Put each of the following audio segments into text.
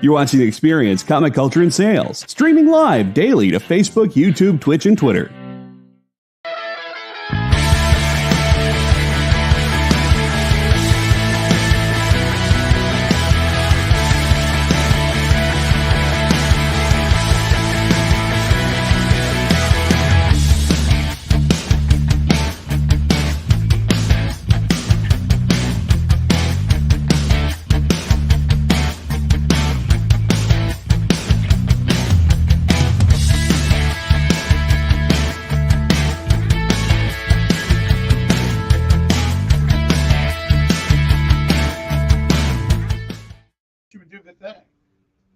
You're watching Experience Comic Culture and Sales, streaming live daily to Facebook, YouTube, Twitch, and Twitter.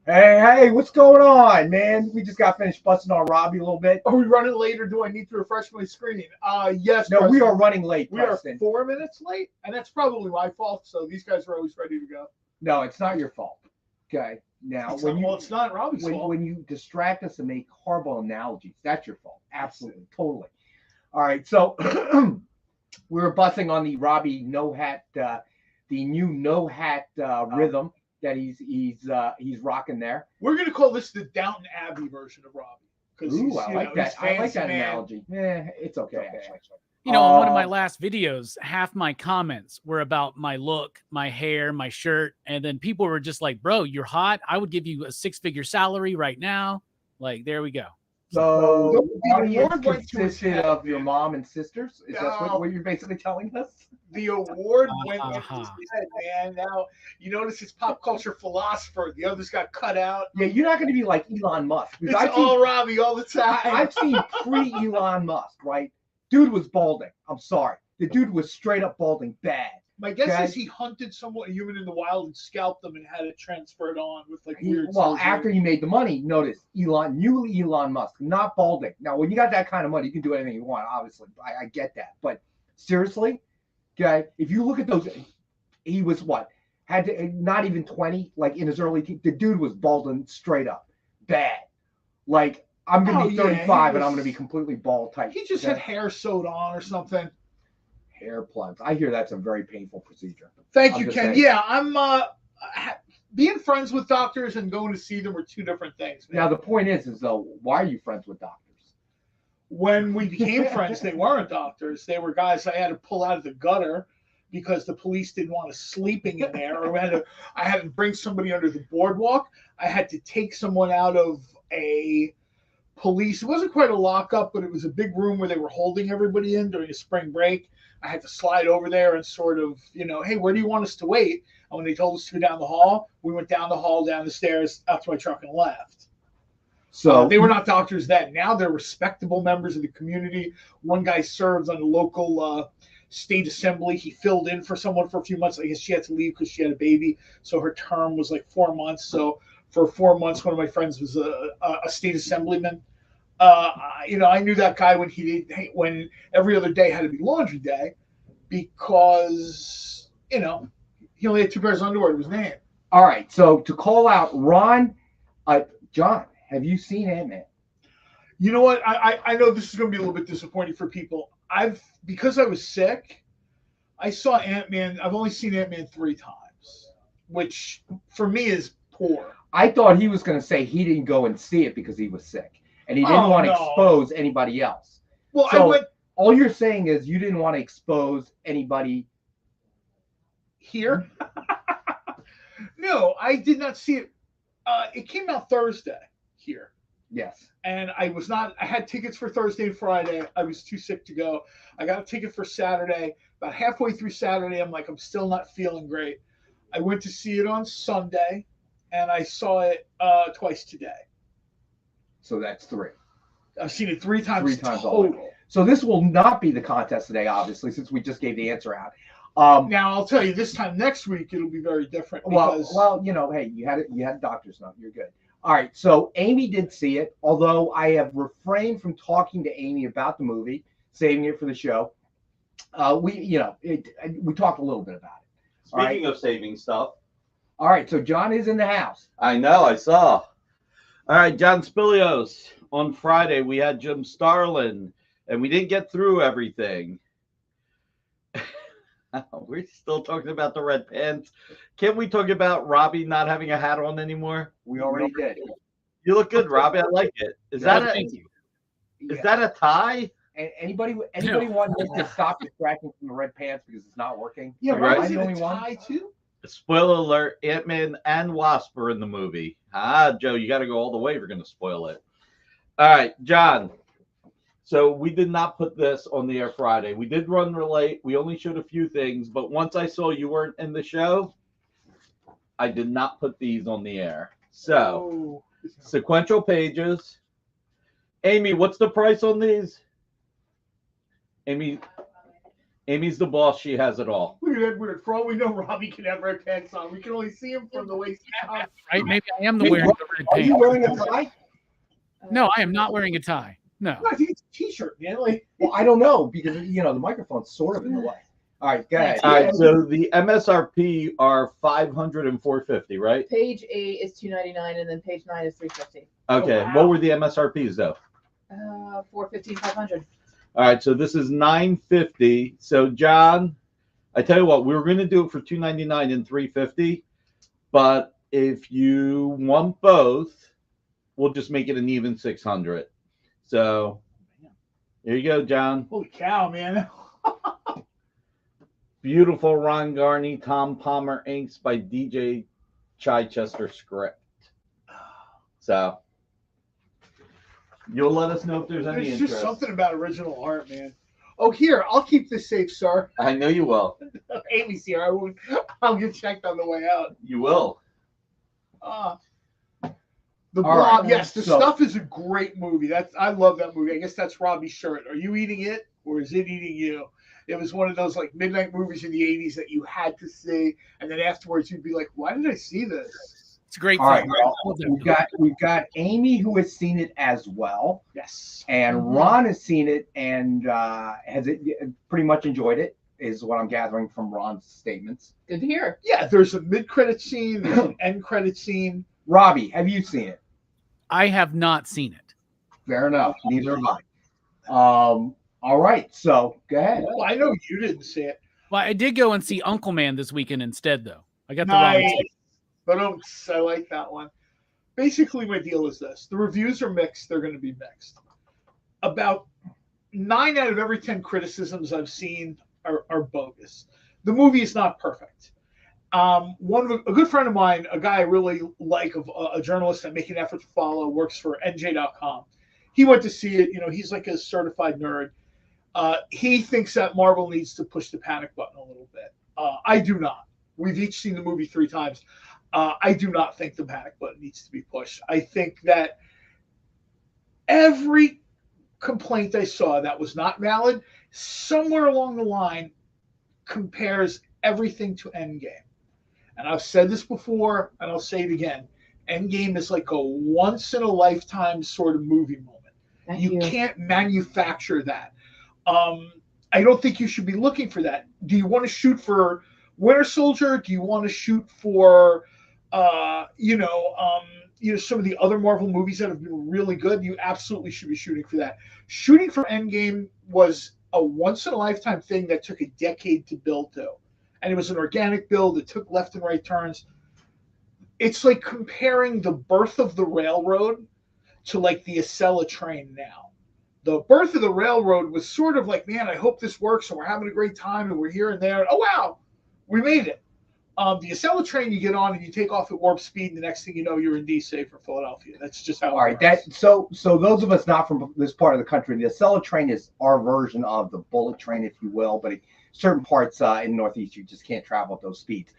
Hey, what's going on, man? We just got finished busting on Robbie a little bit. Are we running late, or do I need to refresh my screen? Yes. No, Preston. we are running late, We Preston. are 4 minutes late, and that's probably my fault. So these guys are always ready to go. No, it's not your fault. Okay. Now, it's not Robbie's fault. When you distract us and make horrible analogies, that's your fault. Absolutely, totally. All right, so we were busting on the Robbie no hat, the new no hat rhythm that he's rocking there. We're gonna call this the Downton Abbey version of Robbie. Ooh, I like that. I like that analogy. It's okay. Actually. You know, in one of my last videos, half my comments were about my look, my hair, my shirt. And then people were just like, bro, you're hot. I would give you a 6-figure salary right now. Like, there we go. So the audience consisted of your mom and sisters? Is that what you're basically telling us? The award went to his head, man. Now, you notice it's pop culture philosopher. The others got cut out. Yeah, you're not going to be like Elon Musk. It's all Robbie all the time. I've seen pre-Elon Musk, right? Dude was balding. I'm sorry. The dude was straight up balding bad. My guess is he hunted a human in the wild and scalped them and had it transferred on with like weird. Well, after he made the money, notice new Elon Musk, not balding. Now, when you got that kind of money, you can do anything you want. Obviously, I get that. But seriously, okay, if you look at those, he was not even 20, like in his early teens. The dude was balding straight up, bad. Like I'm gonna be 35 and I'm gonna be completely bald type. He just had hair sewed on or something. Hair plugs. I hear that's a very painful procedure. Thank you, Ken. Yeah, I'm being friends with doctors and going to see them are two different things. Man. Now the point is though, why are you friends with doctors? When we became friends, they weren't doctors. They were guys I had to pull out of the gutter because the police didn't want us sleeping in there, or I had to bring somebody under the boardwalk. I had to take someone out of a police. It wasn't quite a lockup, but it was a big room where they were holding everybody in during a spring break. I had to slide over there and sort of, hey, where do you want us to wait? And when they told us to go down the hall, we went down the hall, down the stairs, out to my truck and left. So they were not doctors then. Now they're respectable members of the community. One guy served on the local state assembly. He filled in for someone for a few months. I guess she had to leave because she had a baby. So her term was like 4 months. So for 4 months, one of my friends was a state assemblyman. I knew that guy when every other day had to be laundry day because, he only had 2 pairs of underwear to his name. All right. So to call out Ron, John, have you seen Ant-Man? You know what? I know this is going to be a little bit disappointing for people. Because I was sick, I saw Ant-Man. I've only seen Ant-Man 3 times, which for me is poor. I thought he was going to say he didn't go and see it because he was sick. And he didn't want to expose anybody else. Well, so all you're saying is you didn't want to expose anybody here? No, I did not see it. It came out Thursday here. Yes. And I had tickets for Thursday and Friday. I was too sick to go. I got a ticket for Saturday. About halfway through Saturday, I'm like, I'm still not feeling great. I went to see it on Sunday, and I saw it twice today. So that's 3. I've seen it 3 times. 3 times total. So this will not be the contest today, obviously, since we just gave the answer out. Now I'll tell you, this time next week it'll be very different. Because, hey, you had doctor's note. You're good. All right. So Amy did see it, although I have refrained from talking to Amy about the movie, saving it for the show. We talked a little bit about it. Speaking of saving stuff. All right. So John is in the house. I know. I saw. All right, John Spilios. On Friday, we had Jim Starlin, and we didn't get through everything. We're still talking about the red pants. Can't we talk about Robbie not having a hat on anymore? We already did. You look good, Robbie. I like it. Is that a Thank you. is that a tie? And anybody want me to stop distracting from the red pants because it's not working? Yeah, Right. right. Am I the only one? Tie too? Spoiler alert, Ant-Man and Wasp are in the movie. Joe, you got to go all the way if you're going to spoil it. All right, John. So we did not put this on the air Friday. We did run late. We only showed a few things, but once I saw you weren't in the show, I did not put these on the air. So, sequential pages. Amy, what's the price on these? Amy's the boss. She has it all. Look at Edward. For all we know, Robbie can have red pants on. We can only see him from the waist down. Right? Maybe I am the wearing the red Are you pants. wearing a tie? No, I am not wearing a tie. No. No, I think it's a t-shirt, man. Like, Well, I don't know because the microphone's sort of in the way. All right, go ahead. All right, so the MSRP are $500 and $450, right? Page 8 is $299, and then page 9 is $350. Okay. wow. What were the MSRPs though? $450, $500. All right, so this is $950. So John, I tell you what, we were going to do it for $299 and $350, but if you want both, we'll just make it an even $600. So here you go, John. holy cow, man. Beautiful Ron Garney, Tom Palmer inks by DJ Chichester script. So you'll let us know if there's any There's interest. just something about original art, man. Oh, here, I'll keep this safe, sir. I know you will. Amy's here. I'll get checked on the way out. You will. The All Blob, right, yes, The so- Stuff is a great movie. I love that movie. I guess that's Robbie's shirt. Are you eating it or is it eating you? It was one of those like midnight movies in the 80s that you had to see, and then afterwards you'd be like, why did I see this? It's a great All right, film. well, we've got Amy who has seen it as well, Yes. and Ron has seen it and has pretty much enjoyed it. Is what I'm gathering from Ron's statements. Good to hear. Yeah, there's a mid-credit scene, there's an end-credit scene. Robbie, have you seen it? I have not seen it. Fair enough. Neither have I. All right, so go ahead. Well, I know you didn't see it. Well, I did go and see Uncle Man this weekend instead, though. I got the wrong Nice. ticket. But I like that one. Basically, my deal is this. The reviews are mixed. They're going to be mixed. About 9 out of every 10 criticisms I've seen are bogus. The movie is not perfect. A good friend of mine, a guy I really like, a journalist I make an effort to follow, works for NJ.com. He went to see it. He's like a certified nerd. He thinks that Marvel needs to push the panic button a little bit. I do not. We've each seen the movie 3 times. I do not think the panic button needs to be pushed. I think that every complaint I saw that was not valid, somewhere along the line, compares everything to Endgame. And I've said this before, and I'll say it again. Endgame is like a once-in-a-lifetime sort of movie moment. Thank You you. can't manufacture that. I don't think you should be looking for that. Do you want to shoot for Winter Soldier? Do you want to shoot for, some of the other Marvel movies that have been really good? You absolutely should be shooting for that. Shooting for Endgame was a once-in-a-lifetime thing that took a decade to build to. And it was an organic build. It took left and right turns. It's like comparing the birth of the railroad to like the Acela train now. The birth of the railroad was sort of like, man, I hope this works and we're having a great time and we're here and there. And, oh, wow, we made it. The Acela train you get on and you take off at warp speed, and the next thing you know, you're in D.C. for Philadelphia. That's just how. All right, so those of us not from this part of the country, the Acela train is our version of the bullet train, if you will, but certain parts in the Northeast you just can't travel at those speeds.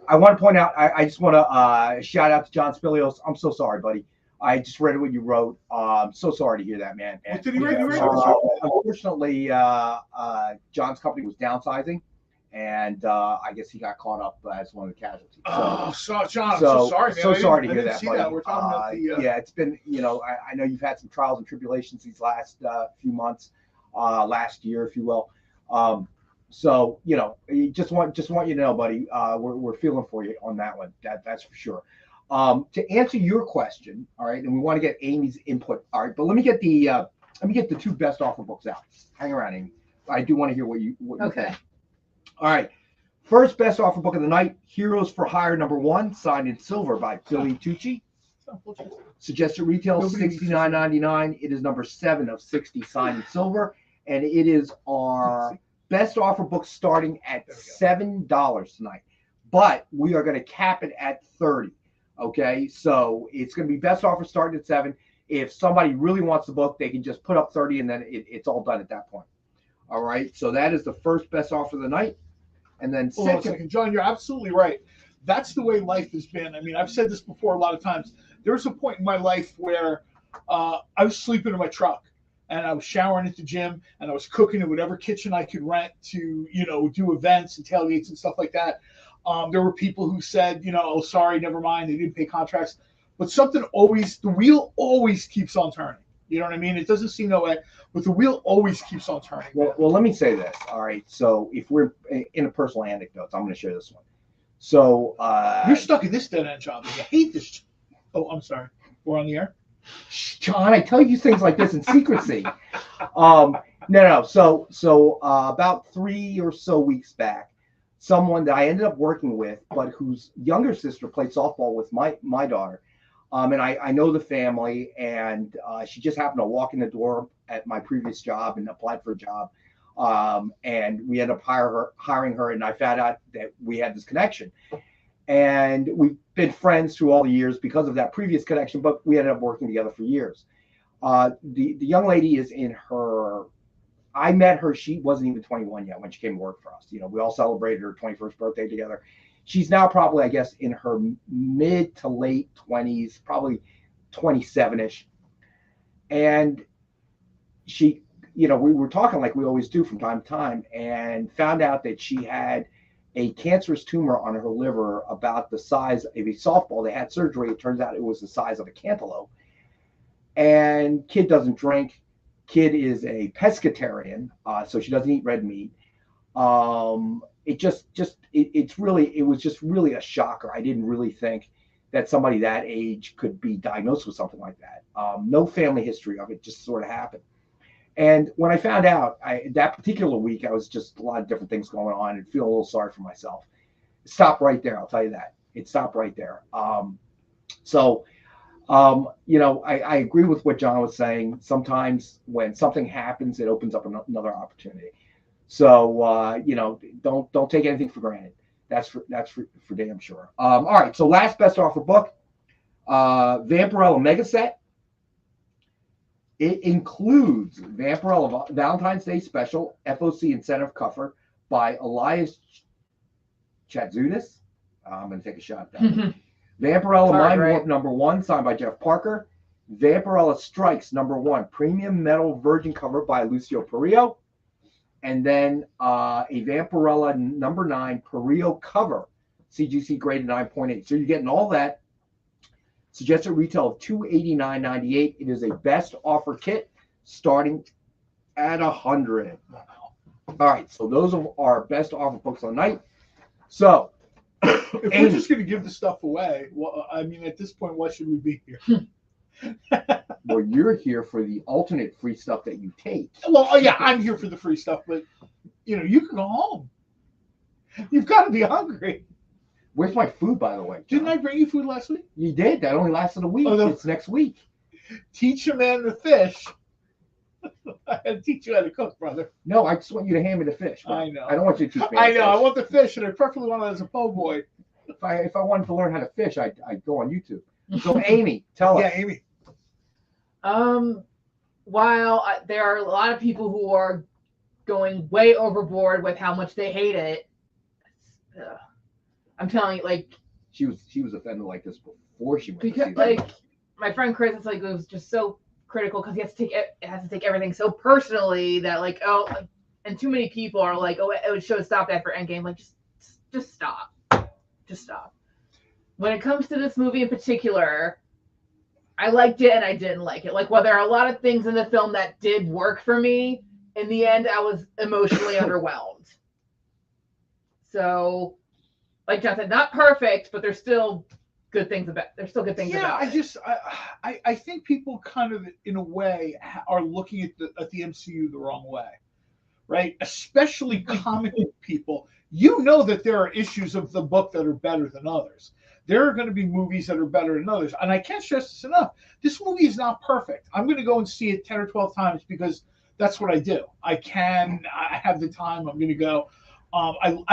I want to point out, I just want to shout out to John Spilios. I'm so sorry, buddy. I just read what you wrote. I'm so sorry to hear that, man. What did he write? Unfortunately, John's company was downsizing, and I guess he got caught up as one of the casualties. John, I'm so sorry, man. So sorry to I hear didn't that, see buddy. that. We're talking about the. Yeah, it's been, I know you've had some trials and tribulations these last few months, last year, if you will. So, just want you to know, buddy, we're feeling for you on that one. That's for sure. To answer your question, all right, and we want to get Amy's input. All right, but let me get the 2 best offer books out. Hang around, Amy. I do want to hear what you Okay. think. All right. first best offer book of the night, Heroes for Hire #1, signed in silver by Billy Tucci. Suggested retail $69.99. It is number 7 of 60 signed in silver, and it is our best offer book starting at $7 tonight. But we are going to cap it at 30. Okay, so it's going to be best offer starting at 7. If somebody really wants the book, they can just put up 30, and then it's all done at that point. All right, so that is the first best offer of the night. And then second, John, you're absolutely right. That's the way life has been. I mean, I've said this before a lot of times. There was a point in my life where I was sleeping in my truck, and I was showering at the gym, and I was cooking in whatever kitchen I could rent to, do events and tailgates and stuff like that. There were people who said, oh, sorry, never mind, they didn't pay contracts. But the wheel always keeps on turning. You know what I mean? It doesn't seem that way, but the wheel always keeps on turning. Well, let me say this. All right. So if we're in a personal anecdote, I'm going to share this one. So you're stuck in this dead end job. I hate this. Oh, I'm sorry. We're on the air. John, I tell you things like this in secrecy. No. So about 3 or so weeks back, someone that I ended up working with, but whose younger sister played softball with my daughter. And I know the family, and she just happened to walk in the door at my previous job and applied for a job. And we ended up hiring her, and I found out that we had this connection. And we've been friends through all the years because of that previous connection, but we ended up working together for years. The young lady is in her, I met her, she wasn't even 21 yet when she came to work for us. We all celebrated her 21st birthday together. She's now probably, I guess, in her mid to late 20s, probably 27-ish. And she, we were talking like we always do from time to time, and found out that she had a cancerous tumor on her liver about the size of a softball. They had surgery. It turns out it was the size of a cantaloupe. And kid doesn't drink. Kid is a pescatarian, so she doesn't eat red meat. It was just really a shocker. I didn't really think that somebody that age could be diagnosed with something like that. No family history of it, just sort of happened. And when I found out, that particular week, I was just a lot of different things going on and feeling a little sorry for myself. It stopped right there. I'll tell you that. It stopped right there. I agree with what John was saying. Sometimes when something happens, it opens up another opportunity. So, don't take anything for granted. That's for damn sure. All right. So last best offer book, Vampirella Mega Set. It includes Vampirella Valentine's Day Special FOC Incentive Cover by Elias Chatzudis. I'm going to take a shot at that. Vampirella Mind Warp #1, signed by Jeff Parker. Vampirella Strikes #1, Premium Metal Virgin cover by Lucio Perillo. And then a Vampirella #9 Perillo cover, CGC graded 9.8. So you're getting all that. Suggested retail of $289.98. It is a best offer kit starting at $100. All right, so those are our best offer books on the night. So if we're just going to give the stuff away, well, I mean, at this point, why should we be here? Well, you're here for the alternate free stuff that you take. Well, yeah, I'm here for the free stuff, but you can go home. You've got to be hungry. Where's my food, by the way, John? Didn't I bring you food last week? You did. That only lasted a week. Oh, no. It's next week. Teach a man to fish. I had to teach you how to cook, brother. No, I just want you to hand me the fish. I know. I don't want you to teach me. I know. I want the fish, and I preferably want it as a po' boy. If I wanted to learn how to fish, I'd go on YouTube. So, Amy, tell us. Yeah, Amy. While there are a lot of people who are going way overboard with how much they hate it, I'm telling you, like, she was offended like this before she went because, to see like, that. my friend Chris is like, it was just so critical because it has to take everything so personally that, like, and too many people are like, oh, it should stop after Endgame. Like, just stop. Just stop. When it comes to this movie in particular, I liked it and I didn't like it. Like, while there are a lot of things in the film that did work for me, in the end, I was emotionally underwhelmed. So, like John said, not perfect, but there's still good things about it. I think people kind of, in a way, are looking at the MCU the wrong way, right? Especially comic book people. you know that there are issues of the book that are better than others. There are going to be movies that are better than others. And I can't stress this enough. This movie is not perfect. I'm going to go and see it 10 or 12 times because that's what I do. I have the time. I'm going to go. And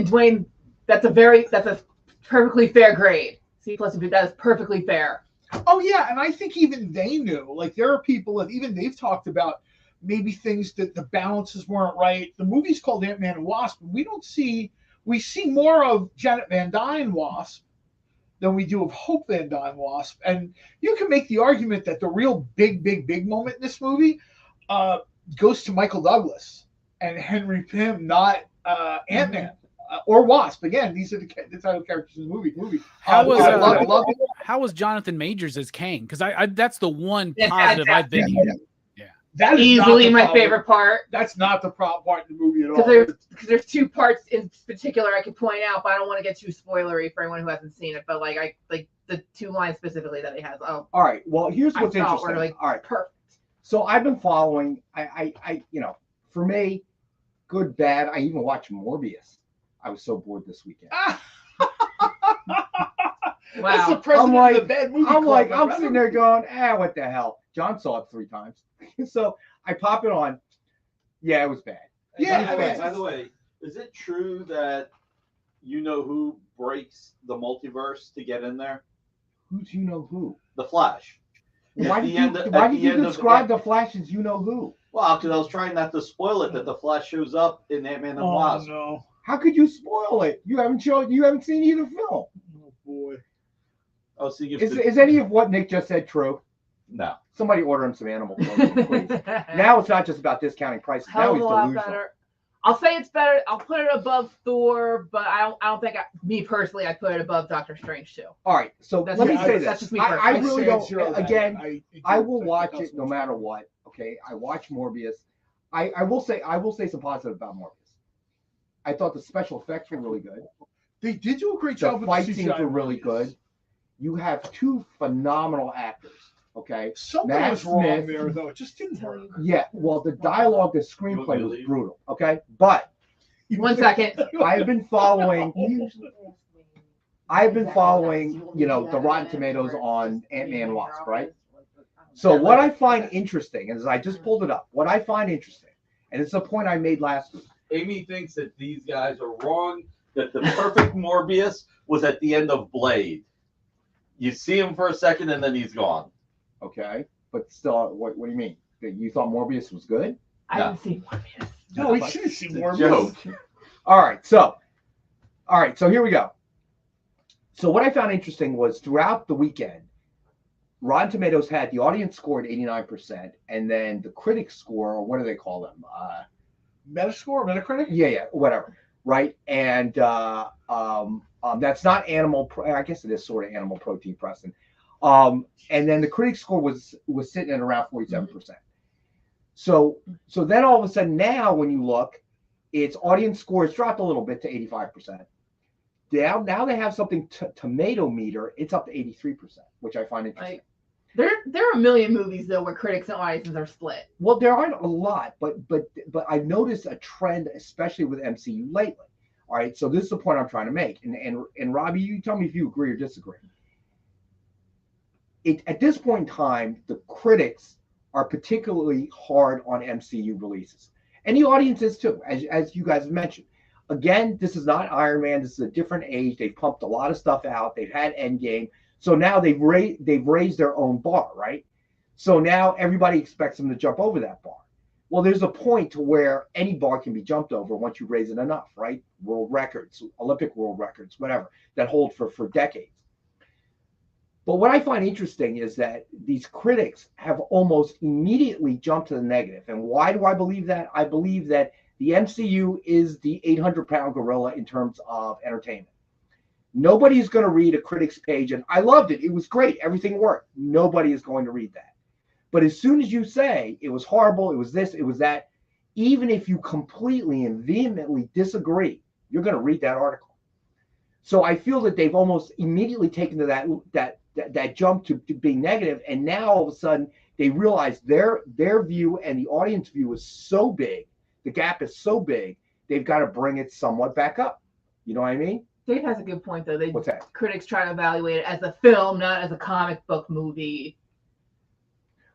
Dwayne, that's a perfectly fair grade. C+, that is perfectly fair. Oh, yeah. And I think even they knew. Like, there are people that even they've talked about maybe things that the balances weren't right. The movie's called Ant-Man and Wasp. We see more of Janet Van Dyne Wasp than we do of Hope Van Dyne Wasp. And you can make the argument that the real big moment in this movie goes to Michael Douglas and Henry Pym, not Ant-Man or Wasp. Again, these are the title characters in the movie. How was Jonathan Majors as Kang? Because I that's the one positive I've been hearing. That is easily my favorite part. That's not the part in the movie at all. Because there's two parts in particular I could point out, but I don't want to get too spoilery for anyone who hasn't seen it. But like the two lines specifically that he has. Oh, all right. Well, here's what's interesting. All right, perfect. So I've been following. I for me, good, bad. I even watched Morbius. I was so bored this weekend. Wow. That's the president of the bad movie club, I'm sitting there going, what the hell? John saw it 3 times. So I pop it on. Yeah, it was bad. Yeah. By the way, is it true that you know who breaks the multiverse to get in there? Who's you know who? The Flash. Why did you describe the Flash as you know who? Well, because I was trying not to spoil it that the Flash shows up in Ant-Man and Wasp. No. How could you spoil it? You haven't seen either film. Oh boy. Is any of what Nick just said true? No. Somebody order him some animal protein, please. Now it's not just about discounting prices. Now he's delusional. Better. I'll say it's better. I'll put it above Thor, but I don't think me personally I'd put it above Doctor Strange too. All right, so let me say this. That's just me I really don't. Again, I will will watch it no matter what. Okay, I watch Morbius. I will say some positive about Morbius. I thought the special effects were really good. They did do a great job. The fight scenes were really good. You have 2 phenomenal actors. Okay. Something was wrong there, though. It just didn't work. Yeah. Well, the dialogue, the screenplay was brutal. Okay. But 1 second. I've been following, the Rotten Tomatoes on Ant-Man and Wasp, right? So what I find interesting is I just pulled it up. What I find interesting, and it's a point I made last week. Amy thinks that these guys are wrong, that the perfect Morbius was at the end of Blade. You see him for a second and then he's gone. Okay, but still, what do you mean? You thought Morbius was good? I didn't see Morbius. No, we should have seen Morbius. All right, so here we go. So what I found interesting was throughout the weekend, Rotten Tomatoes had the audience scored 89%, and then the critics score, or what do they call them? Metascore, Metacritic? Yeah, whatever, right? And that's not animal. I guess it is sort of animal protein, Preston. And then the critic score was sitting at around 47%. So then all of a sudden now when you look, its audience score has dropped a little bit to 85%. Now they have something tomato meter. It's up to 83%, which I find interesting. There are a million movies though where critics and audiences are split. Well, there aren't a lot, but I've noticed a trend, especially with MCU lately. All right, so this is the point I'm trying to make, and Robbie, you tell me if you agree or disagree. At this point in time, the critics are particularly hard on MCU releases, and the audiences too, as you guys have mentioned. Again, this is not Iron Man. This is a different age. They've pumped a lot of stuff out. They've had Endgame. So now they've raised their own bar, right? So now everybody expects them to jump over that bar. Well, there's a point to where any bar can be jumped over once you raise it enough, right? World records, Olympic world records, whatever, that hold for decades. But what I find interesting is that these critics have almost immediately jumped to the negative. And why do I believe that? I believe that the MCU is the 800-pound gorilla in terms of entertainment. Nobody's going to read a critic's page, and I loved it. It was great. Everything worked. Nobody is going to read that. But as soon as you say it was horrible, it was this, it was that, even if you completely and vehemently disagree, you're going to read that article. So I feel that they've almost immediately taken to that jump to being negative, and now all of a sudden they realize their view and the audience view is so big, the gap is so big they've got to bring it somewhat back up. You know what I mean? Dave has a good point though. What's that? Critics try to evaluate it as a film, not as a comic book movie.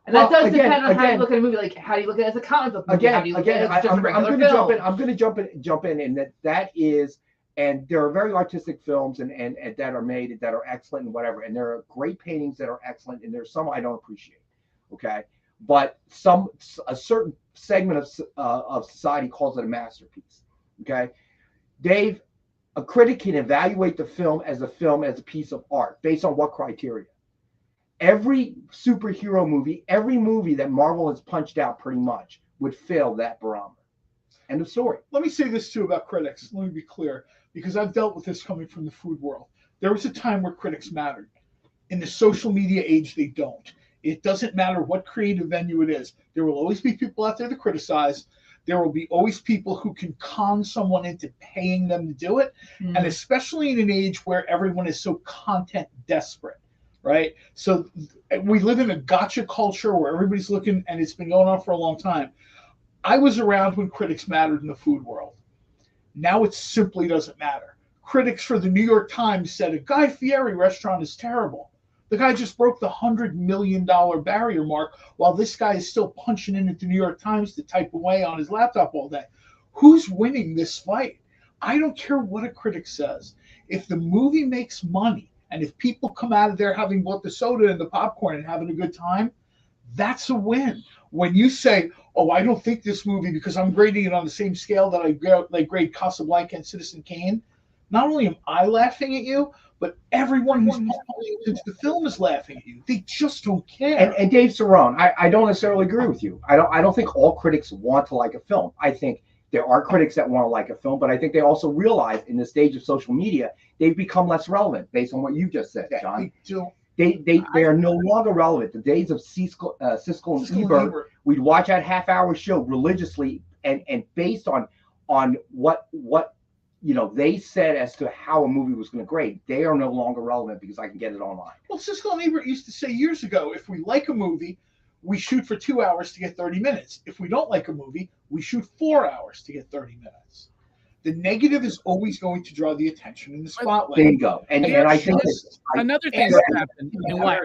And Well, that does again- depend on how you again- look at a movie. Like, how do you look at it as a comic book movie? How do you look at it as just a I'm regular going to film? I'm going to jump in, and that is, and there are very artistic films and that are made that are excellent and whatever, and there are great paintings that are excellent, and there's some I don't appreciate. Okay, but a certain segment of society calls it a masterpiece. Okay, Dave, a critic can evaluate the film as a piece of art based on what criteria? Every superhero movie, every movie that Marvel has punched out pretty much would fail that barometer. End of story. Let me say this too about critics. Let me be clear, because I've dealt with this coming from the food world. There was a time where critics mattered. In the social media age, they don't. It doesn't matter what creative venue it is. There will always be people out there to criticize. There will be always people who can con someone into paying them to do it. Mm. And especially in an age where everyone is so content desperate, right? So we live in a gotcha culture where everybody's looking, and it's been going on for a long time. I was around when critics mattered in the food world. Now it simply doesn't matter. Critics for the New York Times said a Guy Fieri restaurant is terrible. The guy just broke the $100 million barrier mark while this guy is still punching in at the New York Times to type away on his laptop all day. Who's winning this fight? I don't care what a critic says. If the movie makes money and if people come out of there having bought the soda and the popcorn and having a good time, that's a win. When you say, oh, I don't think this movie because I'm grading it on the same scale that I grade Casablanca and Citizen Kane, not only am I laughing at you, but everyone who's into the film is laughing at you. They just don't care. And Dave Cerrone, I don't necessarily agree with you. I don't think all critics want to like a film. I think there are critics that want to like a film, but I think they also realize in the stage of social media, they've become less relevant based on what you just said, John. They are no longer relevant. The days of Siskel and Ebert, we'd watch that half-hour show religiously and based on what they said as to how a movie was going to grade. They are no longer relevant because I can get it online. Well, Siskel and Ebert used to say years ago, if we like a movie, we shoot for 2 hours to get 30 minutes. If we don't like a movie, we shoot 4 hours to get 30 minutes. The negative is always going to draw the attention in the spotlight. There you go. And I think another thing that happened, and why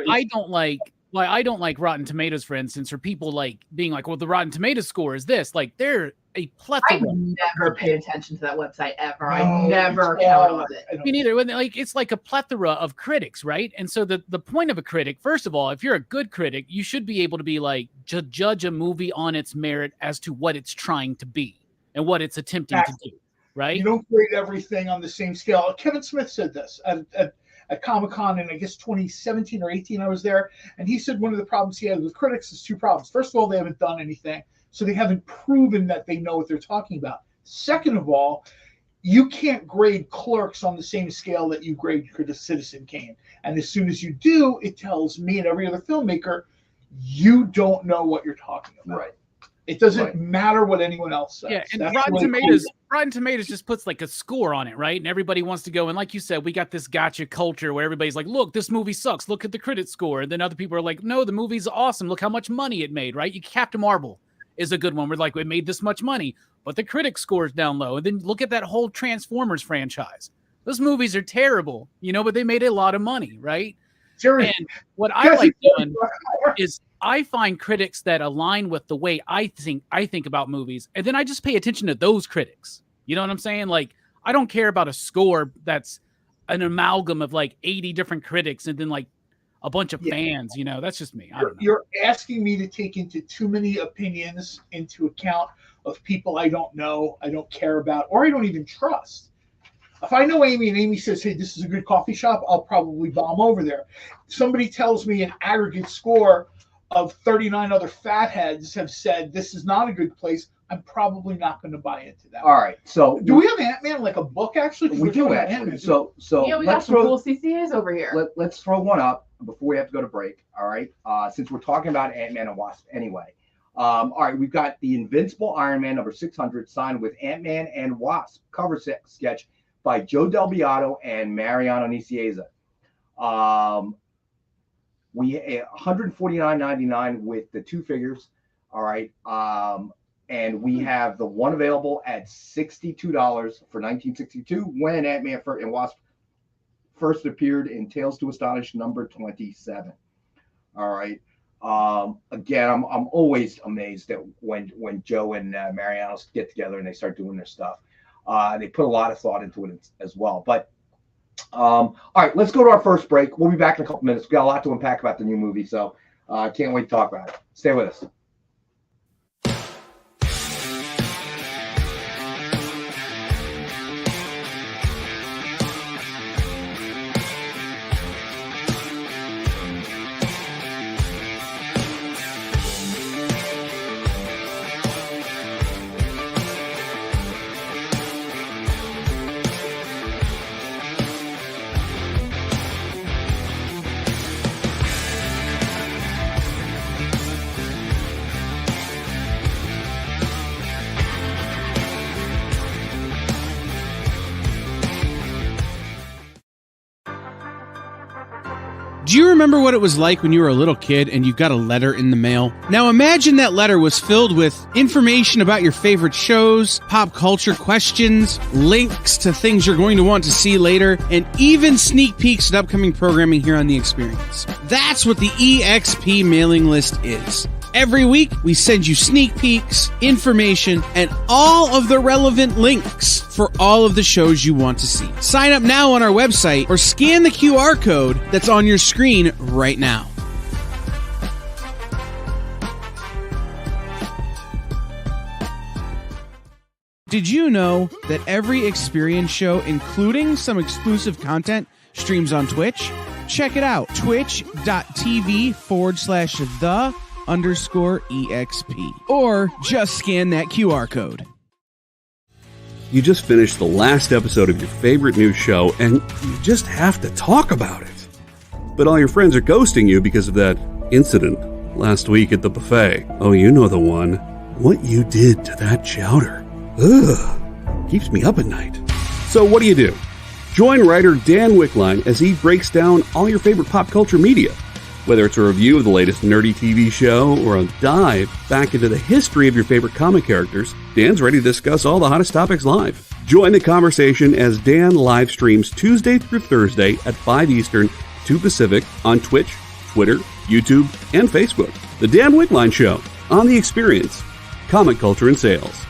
I don't like Rotten Tomatoes, for instance, or people like being like, well, the Rotten Tomatoes score is this. Like, they're a plethora. I never paid attention to that website ever. No, I never counted it. Me neither. It's like a plethora of critics, right? And so the point of a critic, first of all, if you're a good critic, you should be able to be like to judge a movie on its merit as to what it's trying to be and what it's attempting to do. Right? You don't grade everything on the same scale. Kevin Smith said this at Comic-Con in, I guess, 2017 or 18, I was there. And he said one of the problems he had with critics is two problems. First of all, they haven't done anything. So they haven't proven that they know what they're talking about. Second of all, you can't grade Clerks on the same scale that you grade Citizen Kane. And as soon as you do, it tells me and every other filmmaker, you don't know what you're talking about. Right. It doesn't matter what anyone else says. Yeah, and That's Rotten Tomatoes just puts like a score on it, right? And everybody wants to go. And like you said, we got this gotcha culture where everybody's like, look, this movie sucks. Look at the critic score. And then other people are like, no, the movie's awesome. Look how much money it made, right? Captain Marvel is a good one. We're like, it made this much money, but the critic score's down low. And then look at that whole Transformers franchise. Those movies are terrible, but they made a lot of money, right? Sure. And what I like doing is I find critics that align with the way I think about movies, and then I just pay attention to those critics. You know what I'm saying? Like, I don't care about a score that's an amalgam of like 80 different critics and then like a bunch of fans. That's just me. I don't know. You're asking me to take into too many opinions into account of people I don't know, I don't care about, or I don't even trust. If I know Amy and Amy says, hey, this is a good coffee shop, I'll probably bomb over there. If somebody tells me an aggregate score of 39 other fatheads have said this is not a good place, I'm probably not going to buy into that. All right. So do we have Ant-Man like a book actually? We do actually. So yeah, we got some cool CCAs over here. Let's throw one up before we have to go to break. All right. Since we're talking about Ant-Man and Wasp anyway. All right, we've got the Invincible Iron Man number 600 signed with Ant-Man and Wasp cover sketch by Joe Del Beato and Mariano Nicieza. We $149.99 with the two figures. All right. And we have the one available at $62 for 1962 when Ant-Man and Wasp first appeared in Tales to Astonish number 27. All right. Again, I'm always amazed at when Joe and Mariano get together and they start doing their stuff. They put a lot of thought into it as well. But all right, let's go to our first break. We'll be back in a couple minutes. We got a lot to unpack about the new movie, so I can't wait to talk about it. Stay with us. Do you remember what it was like when you were a little kid and you got a letter in the mail? Now imagine that letter was filled with information about your favorite shows, pop culture questions, links to things you're going to want to see later, and even sneak peeks at upcoming programming here on The Experience. That's what the EXP mailing list is. Every week, we send you sneak peeks, information, and all of the relevant links for all of the shows you want to see. Sign up now on our website or scan the QR code that's on your screen right now. Did you know that every Experience show, including some exclusive content, streams on Twitch? Check it out, twitch.tv/the_EXP. Or just scan that QR code. You just finished the last episode of your favorite news show, and you just have to talk about it. But all your friends are ghosting you because of that incident last week at the buffet. Oh, you know the one. What you did to that chowder. Ugh. Keeps me up at night. So what do? Join writer Dan Wickline as he breaks down all your favorite pop culture media. Whether it's a review of the latest nerdy TV show or a dive back into the history of your favorite comic characters, Dan's ready to discuss all the hottest topics live. Join the conversation as Dan live streams Tuesday through Thursday at 5 Eastern, 2 Pacific on Twitch, Twitter, YouTube, and Facebook. The Dan Wickline Show on The Experience. Comic culture and sales.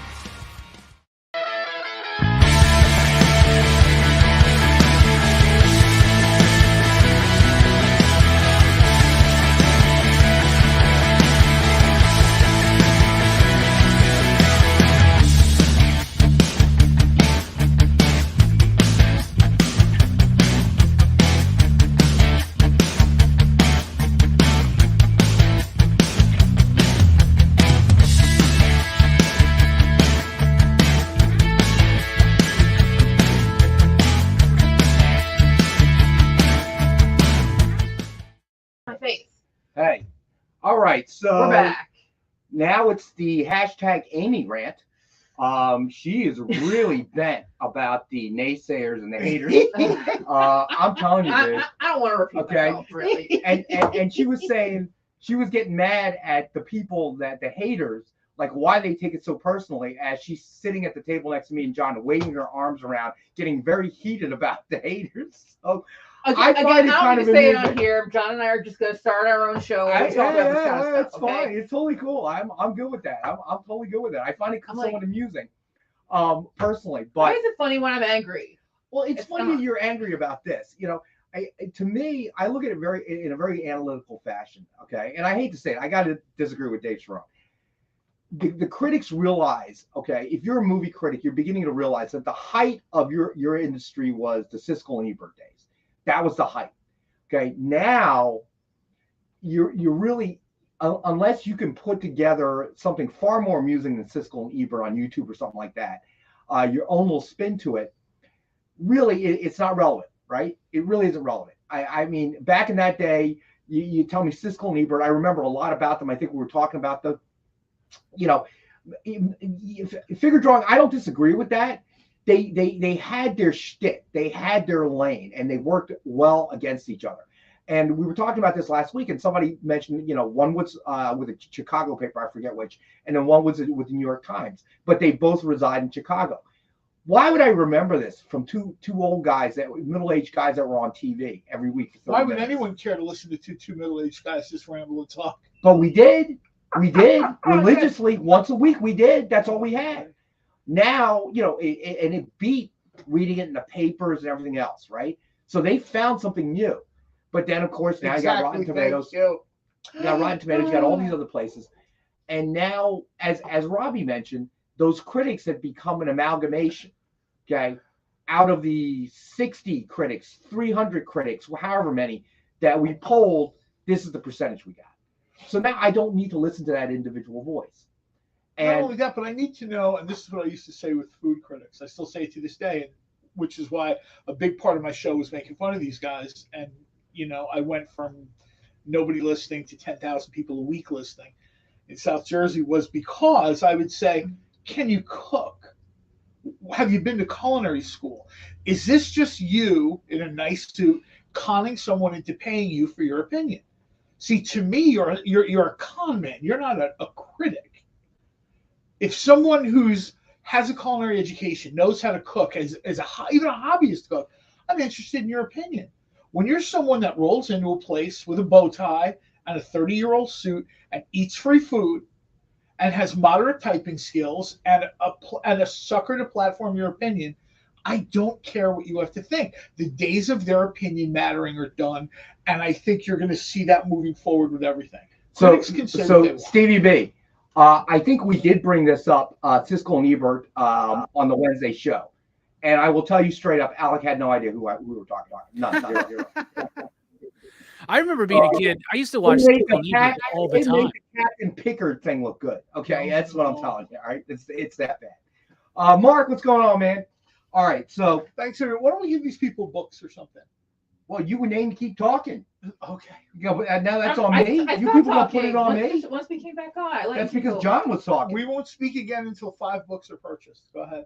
Hey, all right, so We're back. Now it's the hashtag Amy rant. She is really bent about the naysayers and the haters. I'm telling you, dude. I don't want to repeat myself, really. And she was saying she was getting mad at the people the haters, like why they take it so personally, as she's sitting at the table next to me and John, waving her arms around, getting very heated about the haters. So I find it kind of say amusing. it on here. John and I are just going to start our own show. We'll talk about this kind of It's stuff, okay? fine. It's totally cool. I'm good with that. I'm totally good with it. I find it somewhat amusing, personally. But why is it funny when I'm angry? Well, it's funny that you're angry about this. You know, to me, I look at it in a very analytical fashion. Okay, and I hate to say it, I got to disagree with Dave Sharon. The critics realize, okay, if you're a movie critic, you're beginning to realize that the height of your industry was the Siskel and Ebert days. That was the height. Okay, now you're really, unless you can put together something far more amusing than Siskel and Ebert on YouTube or something like that, your own little spin to it, really, it's not relevant, right? It really isn't relevant. I mean, back in that day, you tell me Siskel and Ebert, I remember a lot about them. I think we were talking about figure drawing. I don't disagree with that. They had their shtick, they had their lane, and they worked well against each other. And we were talking about this last week, and somebody mentioned, one was with a Chicago paper, I forget which, and then one was with the New York Times, but they both reside in Chicago. Why would I remember this from two old guys, middle-aged guys that were on TV every week for 30 Why would minutes? anyone care to listen to two middle-aged guys just ramble and talk? But we did religiously once a week. We did. That's all we had. Now, and it beat reading it in the papers and everything else, right? So they found something new. But then, of course, now you got Rotten Tomatoes. You got Rotten Tomatoes. You got all these other places. And now, as Robbie mentioned, those critics have become an amalgamation. Okay, out of the 60 critics, 300 critics, however many that we polled, this is the percentage we got. So now I don't need to listen to that individual voice. And not only that, but I need to know, and this is what I used to say with food critics. I still say it to this day, which is why a big part of my show was making fun of these guys. And, I went from nobody listening to 10,000 people a week listening in South Jersey was because I would say, can you cook? Have you been to culinary school? Is this just you in a nice suit conning someone into paying you for your opinion? See, to me, you're a con man. You're not a critic. If someone has a culinary education, knows how to cook, even a hobbyist cook, I'm interested in your opinion. When you're someone that rolls into a place with a bow tie and a 30-year-old suit and eats free food and has moderate typing skills and a sucker to platform your opinion, I don't care what you have to think. The days of their opinion mattering are done, and I think you're going to see that moving forward with everything. So Stevie B, I think we did bring this up, Siskel and Ebert, on the Wednesday show. And I will tell you straight up, Alec had no idea who we were talking about. None, zero. I remember being a kid. I used to watch Siskel and Ebert all the time. Made the Captain Pickard thing look good. Okay, that's what I'm telling you. All right, it's that bad. Mark, what's going on, man? All right, so thanks, everyone. Why don't we give these people books or something? Well, you were named to keep talking. Okay. Now that's on me. You people gonna put it on me? Once we came back on, that's because John was talking. We won't speak again until 5 books are purchased. Go ahead.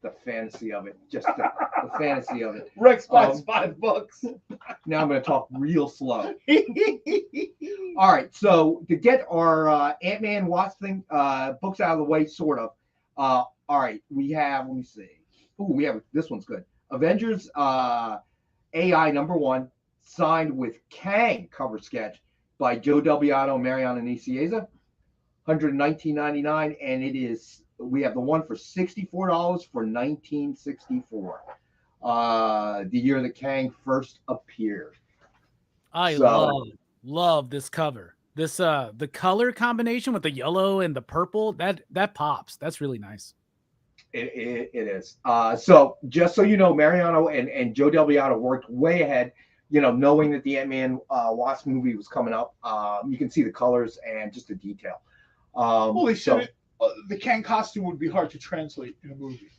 The fantasy of it, just the fantasy of it. Rex buys 5 books. Now I'm going to talk real slow. All right, so to get our Ant-Man Wasp thing books out of the way, sort of. All right, we have. Let me see. We have this one's good. Avengers AI #1, signed with Kang cover sketch by Joe Delbiato, Mariana Nicieza, $119.99, and it is. We have the one for $64 for 1964, the year that Kang first appeared. I love this cover. This the color combination with the yellow and the purple that pops. That's really nice. It is. So just so you know, Mariano and Joe Delbiato worked way ahead. Knowing that the Ant-Man Wasp movie was coming up, you can see the colors and just the detail. Well, they said it. The Kang costume would be hard to translate in a movie.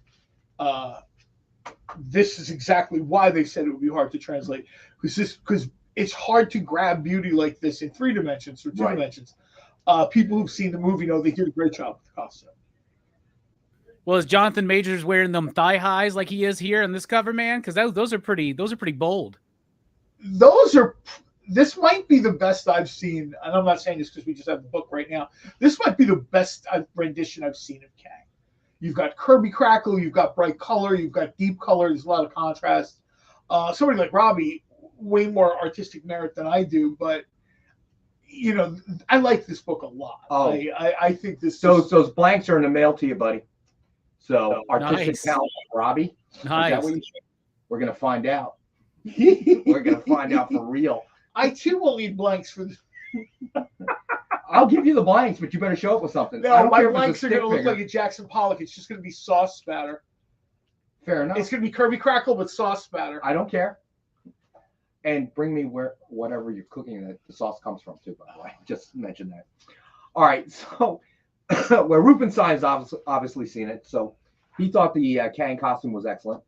This is exactly why they said it would be hard to translate, because it's hard to grab beauty like this in 3 dimensions or 2 dimensions. People who've seen the movie know they did a great job with the costume. Well, is Jonathan Majors wearing them thigh highs like he is here in this cover, man? Because those are pretty bold. This might be the best I've seen, and I'm not saying this because we just have the book right now. This might be the best rendition I've seen of Kang. You've got Kirby Crackle, you've got bright color, you've got deep color. There's a lot of contrast. Somebody like Robbie, way more artistic merit than I do, but I like this book a lot. Oh, I think this. Those blanks are in the mail to you, buddy. So artistic talent, Robbie. Nice. We're gonna find out. We're gonna find out for real. I too will need blanks for this. I'll give you the blanks, but you better show up with something. No, my blanks are going to look like a Jackson Pollock. It's just going to be sauce spatter. Fair enough. It's going to be Kirby Crackle, but sauce spatter. I don't care. And bring me whatever you're cooking that the sauce comes from, too, by the way. Just mention that. All right, so where Rubenstein's obviously seen it, so he thought the Kang costume was excellent.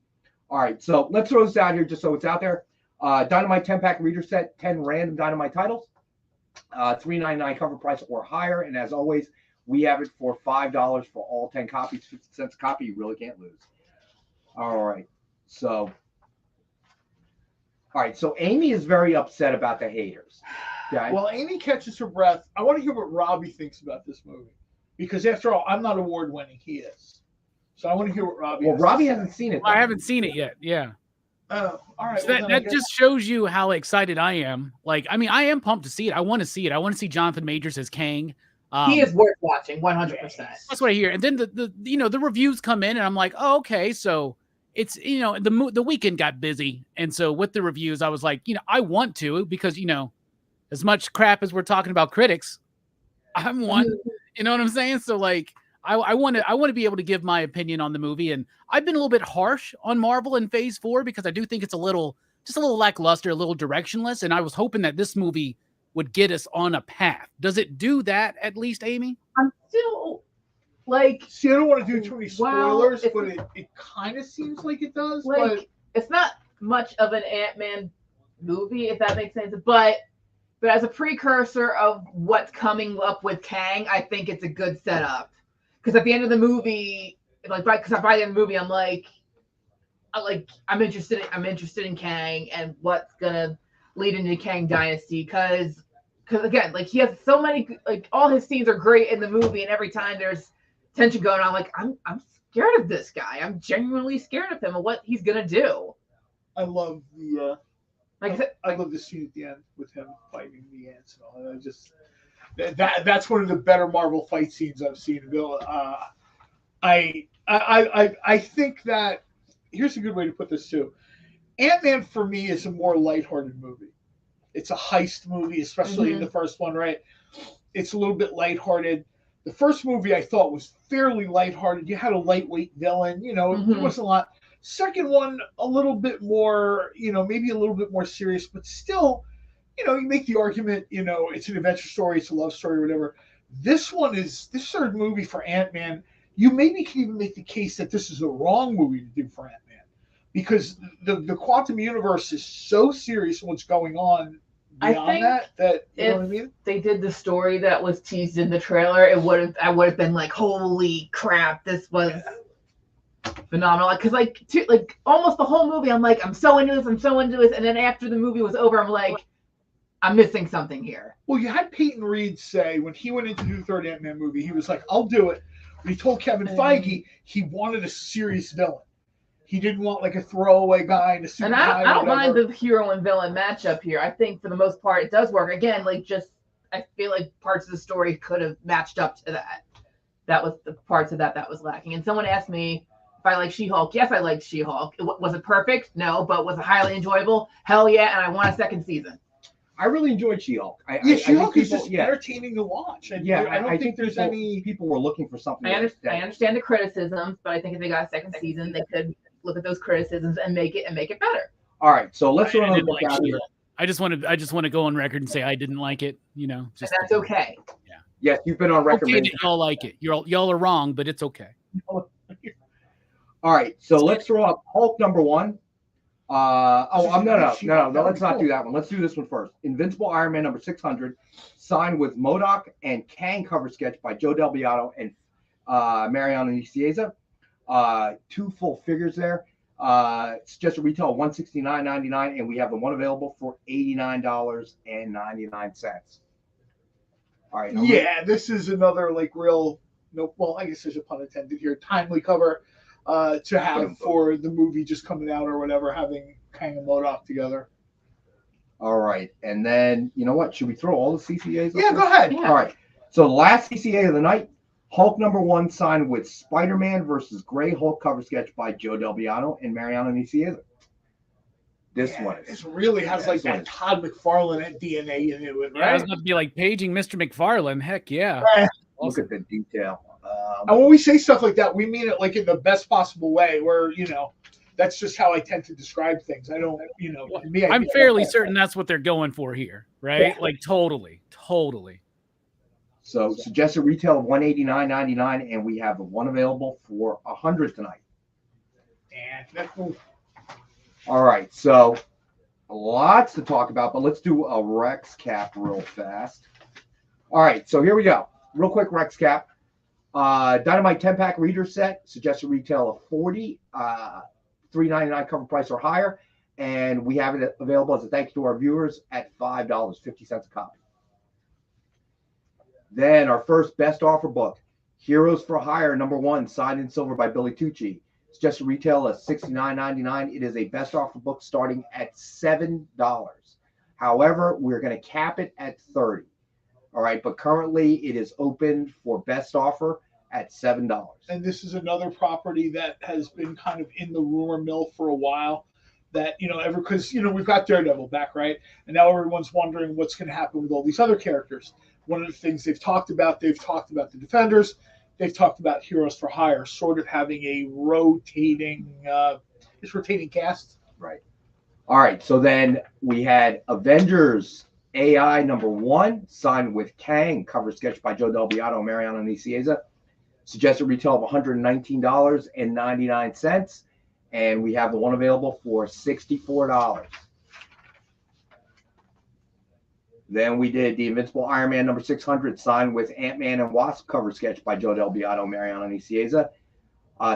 All right, so let's throw this out here just so it's out there. Dynamite 10-pack reader set, 10 random Dynamite titles, $3.99 cover price or higher. And as always, we have it for $5 for all 10 copies, 50 cents a copy. You really can't lose. All right. So All right, so Amy is very upset about the haters. Okay. While Amy catches her breath, I want to hear what Robbie thinks about this movie. Because after all, I'm not award winning. He is. So I want to hear what Robbie has to Robbie say. hasn't seen it. I haven't seen it yet. Yeah. Oh, all right. So well, then I that guess- just shows you how excited I am. Like, I mean, I am pumped to see it. I want to see it. I want to see Jonathan Majors as Kang. He is worth watching, 100%. That's what I hear. And then the reviews come in, and I'm like, oh, okay, so it's the weekend got busy, and so with the reviews, I was like, I want to, because as much crap as we're talking about critics, I'm one. You know what I'm saying? So like, I want to be able to give my opinion on the movie, and I've been a little bit harsh on Marvel in Phase 4 because I do think it's just a little lackluster, a little directionless, and I was hoping that this movie would get us on a path. Does it do that at least, Amy? I'm still like, see, I don't want to do too many spoilers, well, but it kind of seems like it does. like, But it's not much of an Ant-Man movie, if that makes sense. But as a precursor of what's coming up with Kang, I think it's a good setup. Because at the end of the movie, by the end of the movie, I'm interested in Kang and what's gonna lead into Kang Dynasty. Because again, like, he has so many, like, all his scenes are great in the movie, and every time there's tension going on, like, I'm scared of this guy. I'm genuinely scared of him and what he's gonna do. I love the I love the scene at the end with him fighting the ants and all that. I just that's one of the better Marvel fight scenes I've seen. I think that here's a good way to put this too. Ant-Man for me is a more lighthearted movie. It's a heist movie, especially in the first one, right? It's a little bit lighthearted. The first movie I thought was fairly lighthearted. You had a lightweight villain, there wasn't a lot. Second one, a little bit more, maybe a little bit more serious, but still, you make the argument, it's an adventure story, it's a love story, whatever. This third movie for Ant-Man, you maybe can even make the case that this is the wrong movie to do for Ant-Man. Because the quantum universe is so serious in what's going on beyond that you know what I mean? They did the story that was teased in the trailer, I would have been like, holy crap, this was phenomenal. Because almost the whole movie, I'm like, I'm so into this, and then after the movie was over, I'm like, I'm missing something here. Well, you had Peyton Reed say when he went in to do the third Ant-Man movie, he was like, I'll do it. But he told Kevin Feige he wanted a serious villain. He didn't want like a throwaway guy in a suit. And I don't mind the hero and villain matchup here. I think for the most part it does work. Again, I feel like parts of the story could have matched up to that. That was the parts of that was lacking. And someone asked me if I like She-Hulk. Yes, I liked She-Hulk. Was it perfect? No, but was it highly enjoyable? Hell yeah, and I want a second season. I really enjoyed She-Hulk. She-Hulk is just entertaining to watch. And I don't think there's any people were looking for something. I understand the criticisms, but I think if they got a second season, they could look at those criticisms and make it better. All right, so let's run a look out here. I just want to go on record and say I didn't like it. Just that's okay. Yeah. Yes, you've been on record. Okay, that y'all like it. Y'all are wrong, but it's okay. All right, so let's throw up Hulk number 1. No. Let's not do that one. Let's do this one first. Invincible Iron Man number 600, signed with MODOK and Kang cover sketch by Joe Del Beato and Mariano Nicieza. 2 full figures there. It's just a retail of $169.99, and we have the one available for $89.99. All right. Yeah, this is another real. No, well, I guess there's a pun intended here. Timely cover to have for the movie just coming out or whatever, having Kang and MODOK together. All right, and then you know what? Should we throw all the CCAs? Yeah, go ahead. Yeah. All right. So the last CCA of the night. Hulk number 1 signed with Spider-Man versus Gray Hulk cover sketch by Joe Del Beato and Mariano Nicieza. This one. It really has that Todd McFarlane DNA in it, right? Yeah, I was about to be like paging Mr. McFarlane. Heck yeah. Look at the detail. And when we say stuff like that, we mean it in the best possible way. Where that's just how I tend to describe things. I don't, I'm fairly certain that's what they're going for here, right? Yeah. Totally. So suggested retail of $189.99, and we have the one available for $100 tonight. All right, so lots to talk about, but let's do a Rex cap real fast. All right, so here we go. Real quick Rex cap. Dynamite 10-pack reader set, suggested retail of $40, $3.99 cover price or higher, and we have it available as a thank you to our viewers at $5.50 a copy. Then our first best offer book, Heroes for Hire #1, signed in silver by Billy Tucci. It's just a retail of $69.99. It is a best offer book starting at $7. However, we're going to cap it at $30. All right, but currently it is open for best offer at $7. And this is another property that has been kind of in the rumor mill for a while. That, because, we've got Daredevil back, right? And now everyone's wondering what's going to happen with all these other characters. One of the things they've talked about the Defenders. They've talked about Heroes for Hire, sort of having a rotating cast. Right. All right. So then we had Avengers AI #1, signed with Kang, cover sketch by Joe Del Beato, Mariano Nicieza. Suggested retail of $119.99. And we have the one available for $64. Then we did the Invincible Iron Man #600, signed with Ant-Man and Wasp, cover sketch by Joe Del Beato, Mariano Nicieza.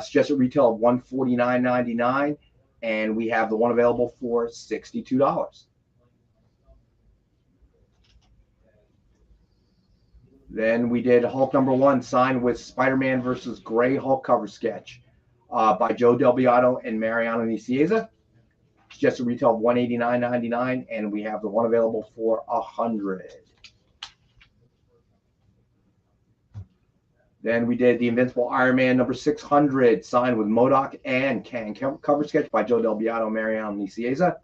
Suggested retail of $149.99, and we have the one available for $62. Then we did Hulk #1, signed with Spider-Man versus Gray Hulk, cover sketch by Joe Del Beato and Mariano Nicieza. Suggested retail of $189.99, and we have the one available for $100. Then we did the Invincible Iron Man #600, signed with MODOK and Kang, cover sketch by Joe Del Beato, Mariano Nicieza.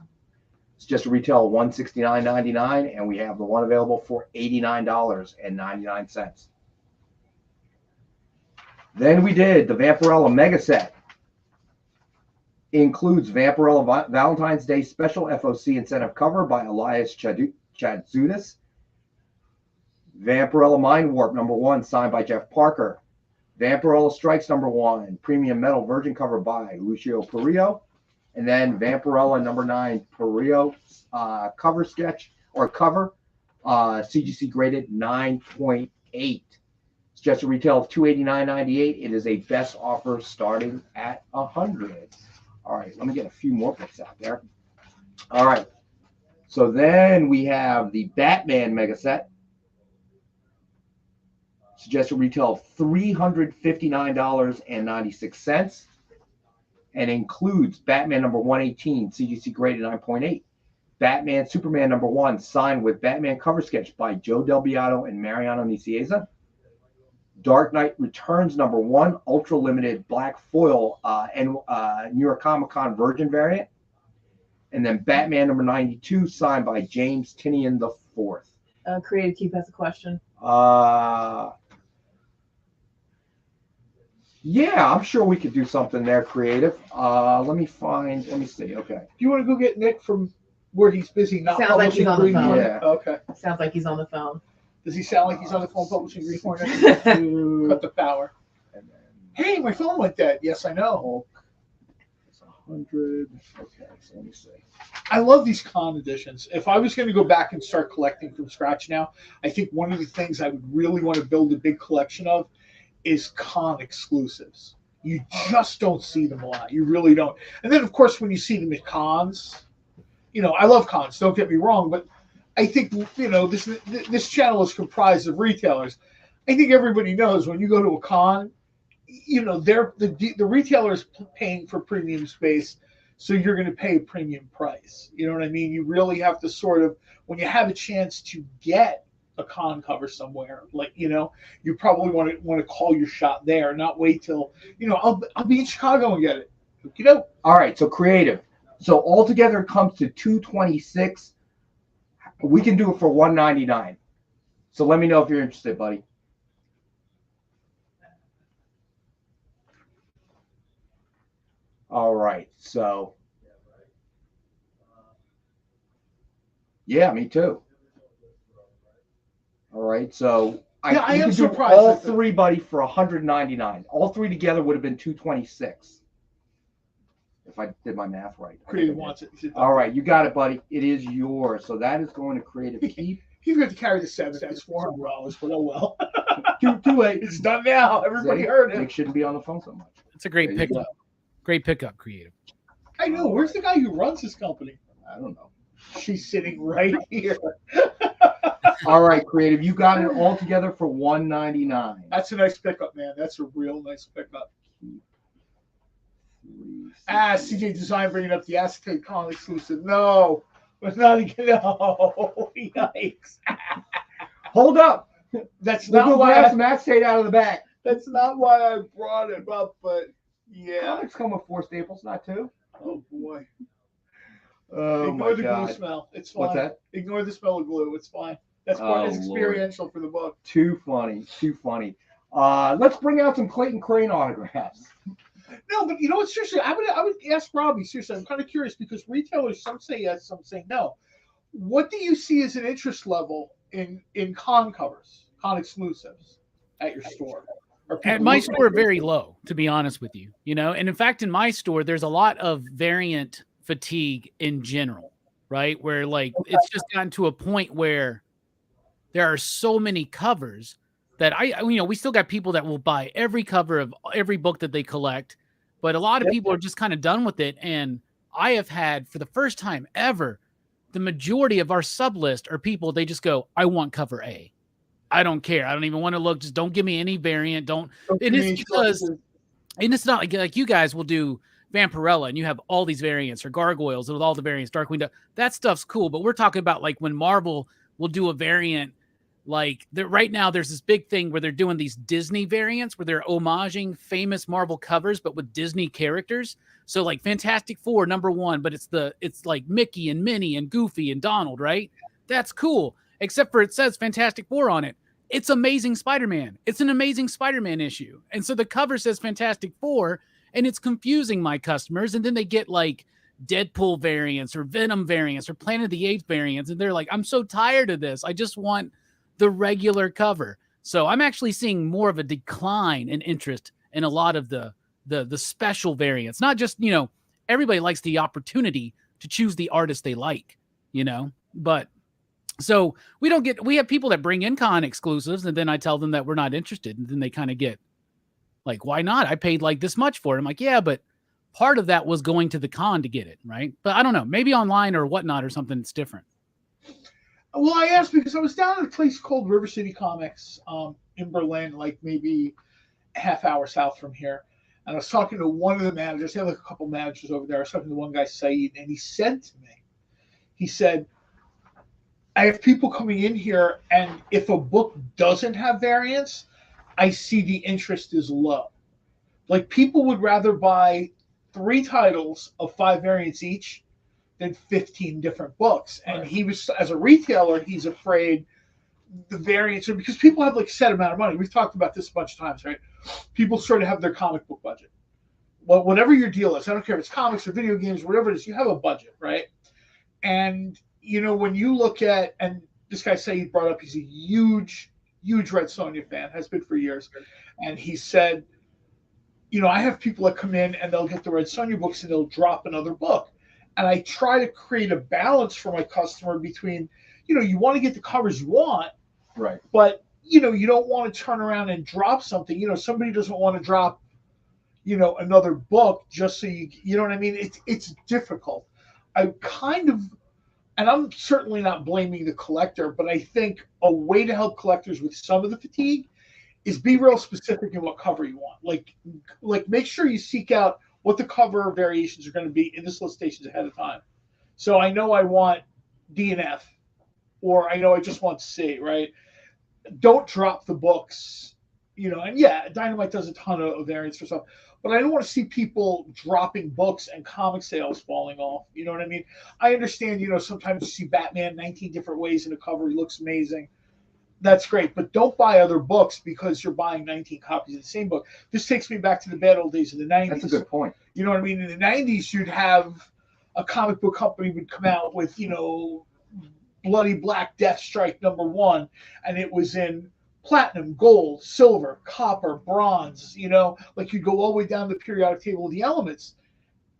Suggested retail of $169.99, and we have the one available for $89.99. Then we did the Vampirella Mega Set. Includes Vampirella Valentine's Day Special FOC incentive cover by Elias Chadzudis. Vampirella Mind Warp #1, signed by Jeff Parker. Vampirella Strikes #1, premium metal virgin cover by Lucio Perillo. And then Vampirella #9 Perillo cover sketch or cover, CGC graded 9.8. Suggested retail of $289.98. It is a best offer starting at $100. All right, let me get a few more books out there. All right, so then we have the Batman Mega Set. Suggested retail of $359.96, and includes Batman #118, CGC graded 9.8. Batman Superman #1, signed with Batman cover sketch by Joe Del Beato and Mariano Nicieza. Dark Knight Returns #1, ultra limited black foil and New York Comic Con Virgin variant. And then Batman #92, signed by James Tynion IV. Creative Keep has a question. Yeah, I'm sure we could do something there, Creative. Let me see. Okay. Do you want to go get Nick from where he's busy not Sounds like he's publishing on the phone. Green Hornet? Yeah. Okay. Sounds like he's on the phone. Does he sound like he's on the phone publishing Green Hornet? Cut the power. And then Hey, my phone went dead. Yes, I know. Hulk. It's 100. Okay, so let me see. I love these con editions. If I was going to go back and start collecting from scratch now, I think one of the things I would really want to build a big collection of is con exclusives. You just don't see them a lot. You really don't. And then, of course, when you see them at cons, I love cons. Don't get me wrong, but I think this channel is comprised of retailers. I think everybody knows when you go to a con, the retailer is paying for premium space, so you're going to pay a premium price. You know what I mean? You really have to sort of, when you have a chance to get a con cover somewhere, you probably want to call your shot there, not wait till I'll be in Chicago and get it. All right, so Creative. So altogether it comes to $226. We can do it for $199. So let me know if you're interested, buddy. All right, so yeah, me too. All right, so I am can do surprised all that three, buddy, for $199. All three together would have been $226. If I did my math right. Creative wants it. All right, you got it, buddy. It is yours. So that is going to Creative Keep. He's going to carry the 7. It's $400, but oh well. Too late. It's done now. Everybody heard it. Nick shouldn't be on the phone so much. It's a great There you pickup. Great pickup, Creative. I know. Where's the guy who runs this company? I don't know. She's sitting right here. All right, Creative. You got it all together for $199. That's a nice pickup, man. That's a real nice pickup. CJ Design bringing up the Acetate Con exclusive. No, it's not again. No, yikes. Hold up. That's We'll not go why. grab some acetate out of the back. That's not why I brought it up, but yeah. Comics come with 4 staples, not 2. Oh boy. Oh Ignore my the God. glue smell. It's fine. What's that? Ignore the smell of glue. It's fine. That's part of Oh, experiential for the book. Too funny. Too funny. Let's bring out some Clayton Crane autographs. No, but you know what? Seriously, I would ask Robbie. Seriously, I'm kind of curious because retailers, some say yes, some say no. What do you see as an interest level in con covers, con exclusives at your store? At my store, very low, to be honest with you. You know, and in fact, in my store, there's a lot of variant fatigue in general, right? Where like it's just gotten to a point where there are so many covers that we still got people that will buy every cover of every book that they collect, but a lot of people are just kind of done with it. And I have had, for the first time ever, the majority of our sub list are people, they just go, I want cover A. I don't care. I don't even want to look. Just don't give me any variant. Don't. And it's because, and it's not like you guys will do Vampirella and you have all these variants or Gargoyles with all the variants, Darkwing Duck. That stuff's cool. But we're talking about like when Marvel will do a variant. Like right now, there's this big thing where they're doing these Disney variants where they're homaging famous Marvel covers, but with Disney characters. So like Fantastic Four #1, but it's like Mickey and Minnie and Goofy and Donald, right? That's cool. Except for it says Fantastic Four on it. It's Amazing Spider-Man. It's an Amazing Spider-Man issue. And so the cover says Fantastic Four, and it's confusing my customers. And then they get like Deadpool variants or Venom variants or Planet of the Apes variants. And they're like, I'm so tired of this. I just want the regular cover. So I'm actually seeing more of a decline in interest in a lot of the special variants. Not just, everybody likes the opportunity to choose the artist they like, but so we have people that bring in con exclusives and then I tell them that we're not interested. And then they kind of get like, why not? I paid like this much for it. I'm like, yeah, but part of that was going to the con to get it. Right. But I don't know, maybe online or whatnot or something that's different. Well, I asked because I was down at a place called River City Comics in Berlin, like maybe a half hour south from here. And I was talking to one of the managers. They have like a couple managers over there. I was talking to one guy, Saeed, and he said to me, he said, I have people coming in here, and if a book doesn't have variants, I see the interest is low. Like people would rather buy 3 titles of 5 variants each than 15 different books. And he was, as a retailer, he's afraid the variants are because people have like a set amount of money. We've talked about this a bunch of times, right? People sort of have their comic book budget. Well, whatever your deal is, I don't care if it's comics or video games, whatever it is, you have a budget, right? And when you look at, and this guy Saeed brought up, he's a huge Red Sonja fan, has been for years. And he said, I have people that come in and they'll get the Red Sonja books and they'll drop another book. And I try to create a balance for my customer between, you want to get the covers you want, right? But, you don't want to turn around and drop something. Somebody doesn't want to drop, another book just so you know what I mean? It's difficult. I kind of, and I'm certainly not blaming the collector, but I think a way to help collectors with some of the fatigue is be real specific in what cover you want. Like make sure you seek out what the cover variations are going to be in the solicitations ahead of time. So I know I want D and F, or I know I just want C, right? Don't drop the books, and yeah, Dynamite does a ton of variants for stuff, but I don't want to see people dropping books and comic sales falling off. You know what I mean? I understand, sometimes you see Batman 19 different ways in a cover. He looks amazing. That's great, but don't buy other books because you're buying 19 copies of the same book. This takes me back to the bad old days of the 90s. That's a good point. You know what I mean? In the 90s, you'd have a comic book company would come out with, Bloody Black Death Strike #1, and it was in platinum, gold, silver, copper, bronze, like you go all the way down the periodic table of the elements.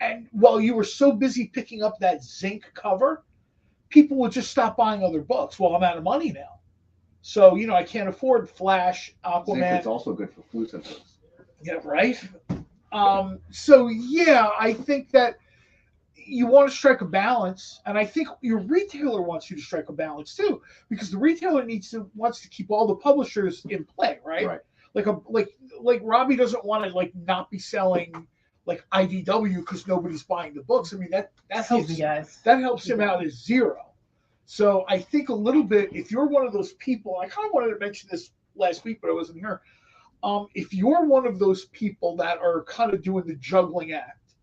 And while you were so busy picking up that zinc cover, people would just stop buying other books. Well, I'm out of money now. So, I can't afford Flash, Aquaman. It's also good for Philosophers. Yeah, right? So, yeah, I think that you want to strike a balance, and I think your retailer wants you to strike a balance too, because the retailer wants to keep all the publishers in play, right? Right. Like Robbie doesn't want to like not be selling like IDW because nobody's buying the books. I mean that Excuse helps me, guys. that helps him out as zero. So I think a little bit, if you're one of those people, I kind of wanted to mention this last week, but I wasn't here. If you're one of those people that are kind of doing the juggling act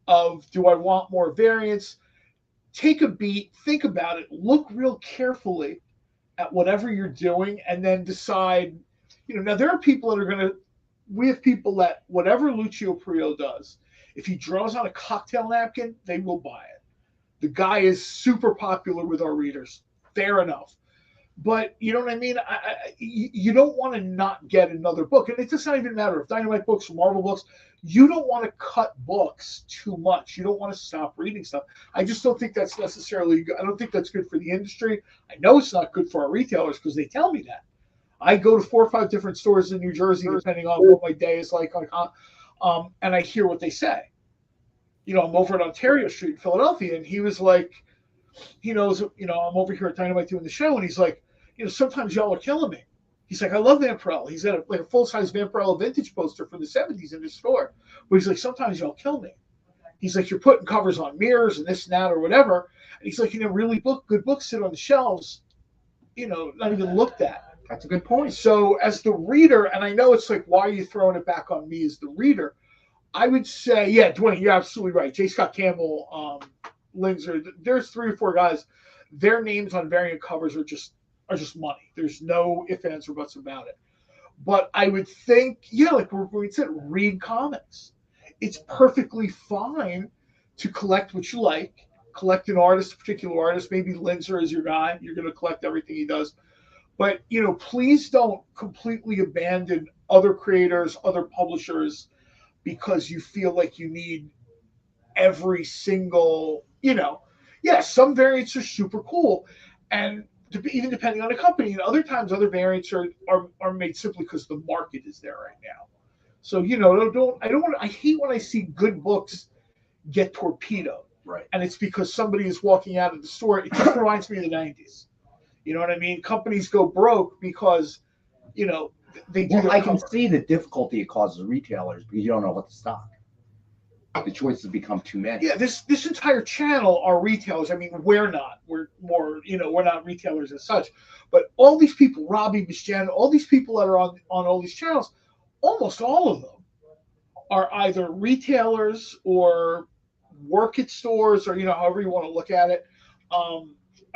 of, do I want more variants? Take a beat, think about it, look real carefully at whatever you're doing, and then decide. Now there are people that are going to, we have people that whatever Lucio Perillo does, if he draws on a cocktail napkin, they will buy it. The guy is super popular with our readers. Fair enough. But you know what I mean? You don't want to not get another book. And it does not even matter if Dynamite books or Marvel books, you don't want to cut books too much. You don't want to stop reading stuff. I just don't think that's necessarily, I don't think that's good for the industry. I know it's not good for our retailers because they tell me that. I go to 4 or 5 different stores in New Jersey, depending on what my day is like, and I hear what they say. I'm over at Ontario Street in Philadelphia, and he was like, he knows, I'm over here at Dynamite doing the show, and he's like, sometimes y'all are killing me. He's like, I love Vampirella. He's got a full-size Vampirella vintage poster from the 70s in his store. But he's like, sometimes y'all kill me. He's like, you're putting covers on mirrors and this and that or whatever. And he's like, really good books sit on the shelves, not even looked at. That's a good point. So as the reader, and I know it's like, why are you throwing it back on me as the reader? I would say, yeah, Dwayne, you're absolutely right. J. Scott Campbell, Lindsay, there's 3 or 4 guys. Their names on variant covers are just money. There's no ifs, ands, or buts about it. But I would think, like we said, read comics. It's perfectly fine to collect what you like, collect an artist, a particular artist. Maybe Lindsay is your guy. You're going to collect everything he does. But, please don't completely abandon other creators, other publishers, because you feel like you need every single, some variants are super cool. And even depending on the company, and other times other variants are made simply because the market is there right now. So, I hate when I see good books get torpedoed. Right. And it's because somebody is walking out of the store. It just reminds me of the 90s. You know what I mean? Companies go broke because, they do. Well, I can see the difficulty it causes retailers because you don't know what to stock. The choices become too many. Yeah, this entire channel are retailers. I mean, we're not. We're more, we're not retailers as such. But all these people, Robbie, Miss Jen, all these people that are on all these channels, almost all of them are either retailers or work at stores or, however you want to look at it.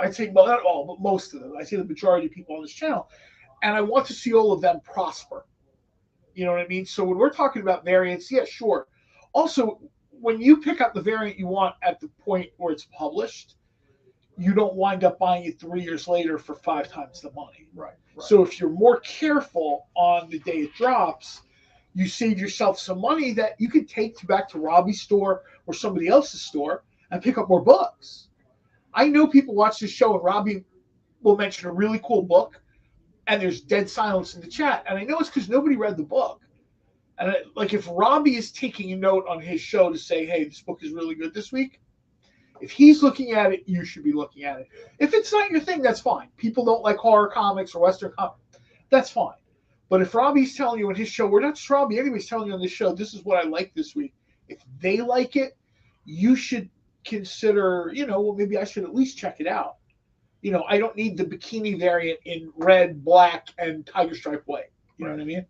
I'd say, well, not all, but most of them. I see the majority of people on this channel. And I want to see all of them prosper. You know what I mean? So when we're talking about variants, yeah, sure. Also, when you pick up the variant you want at the point where it's published, you don't wind up buying it 3 years later for 5 times the money. Right. So if you're more careful on the day it drops, you save yourself some money that you could take back to Robbie's store or somebody else's store and pick up more books. I know people watch this show and Robbie will mention a really cool book and there's dead silence in the chat. And I know it's because nobody read the book. And if Robbie is taking a note on his show to say, hey, this book is really good this week, if he's looking at it, you should be looking at it. If it's not your thing, that's fine. People don't like horror comics or Western comics. That's fine. But if Robbie's telling you on his show, we're not just Robbie, anybody's telling you on this show, this is what I like this week. If they like it, you should consider, well, maybe I should at least check it out. I don't need the bikini variant in red, black, and tiger stripe white. You know what I mean?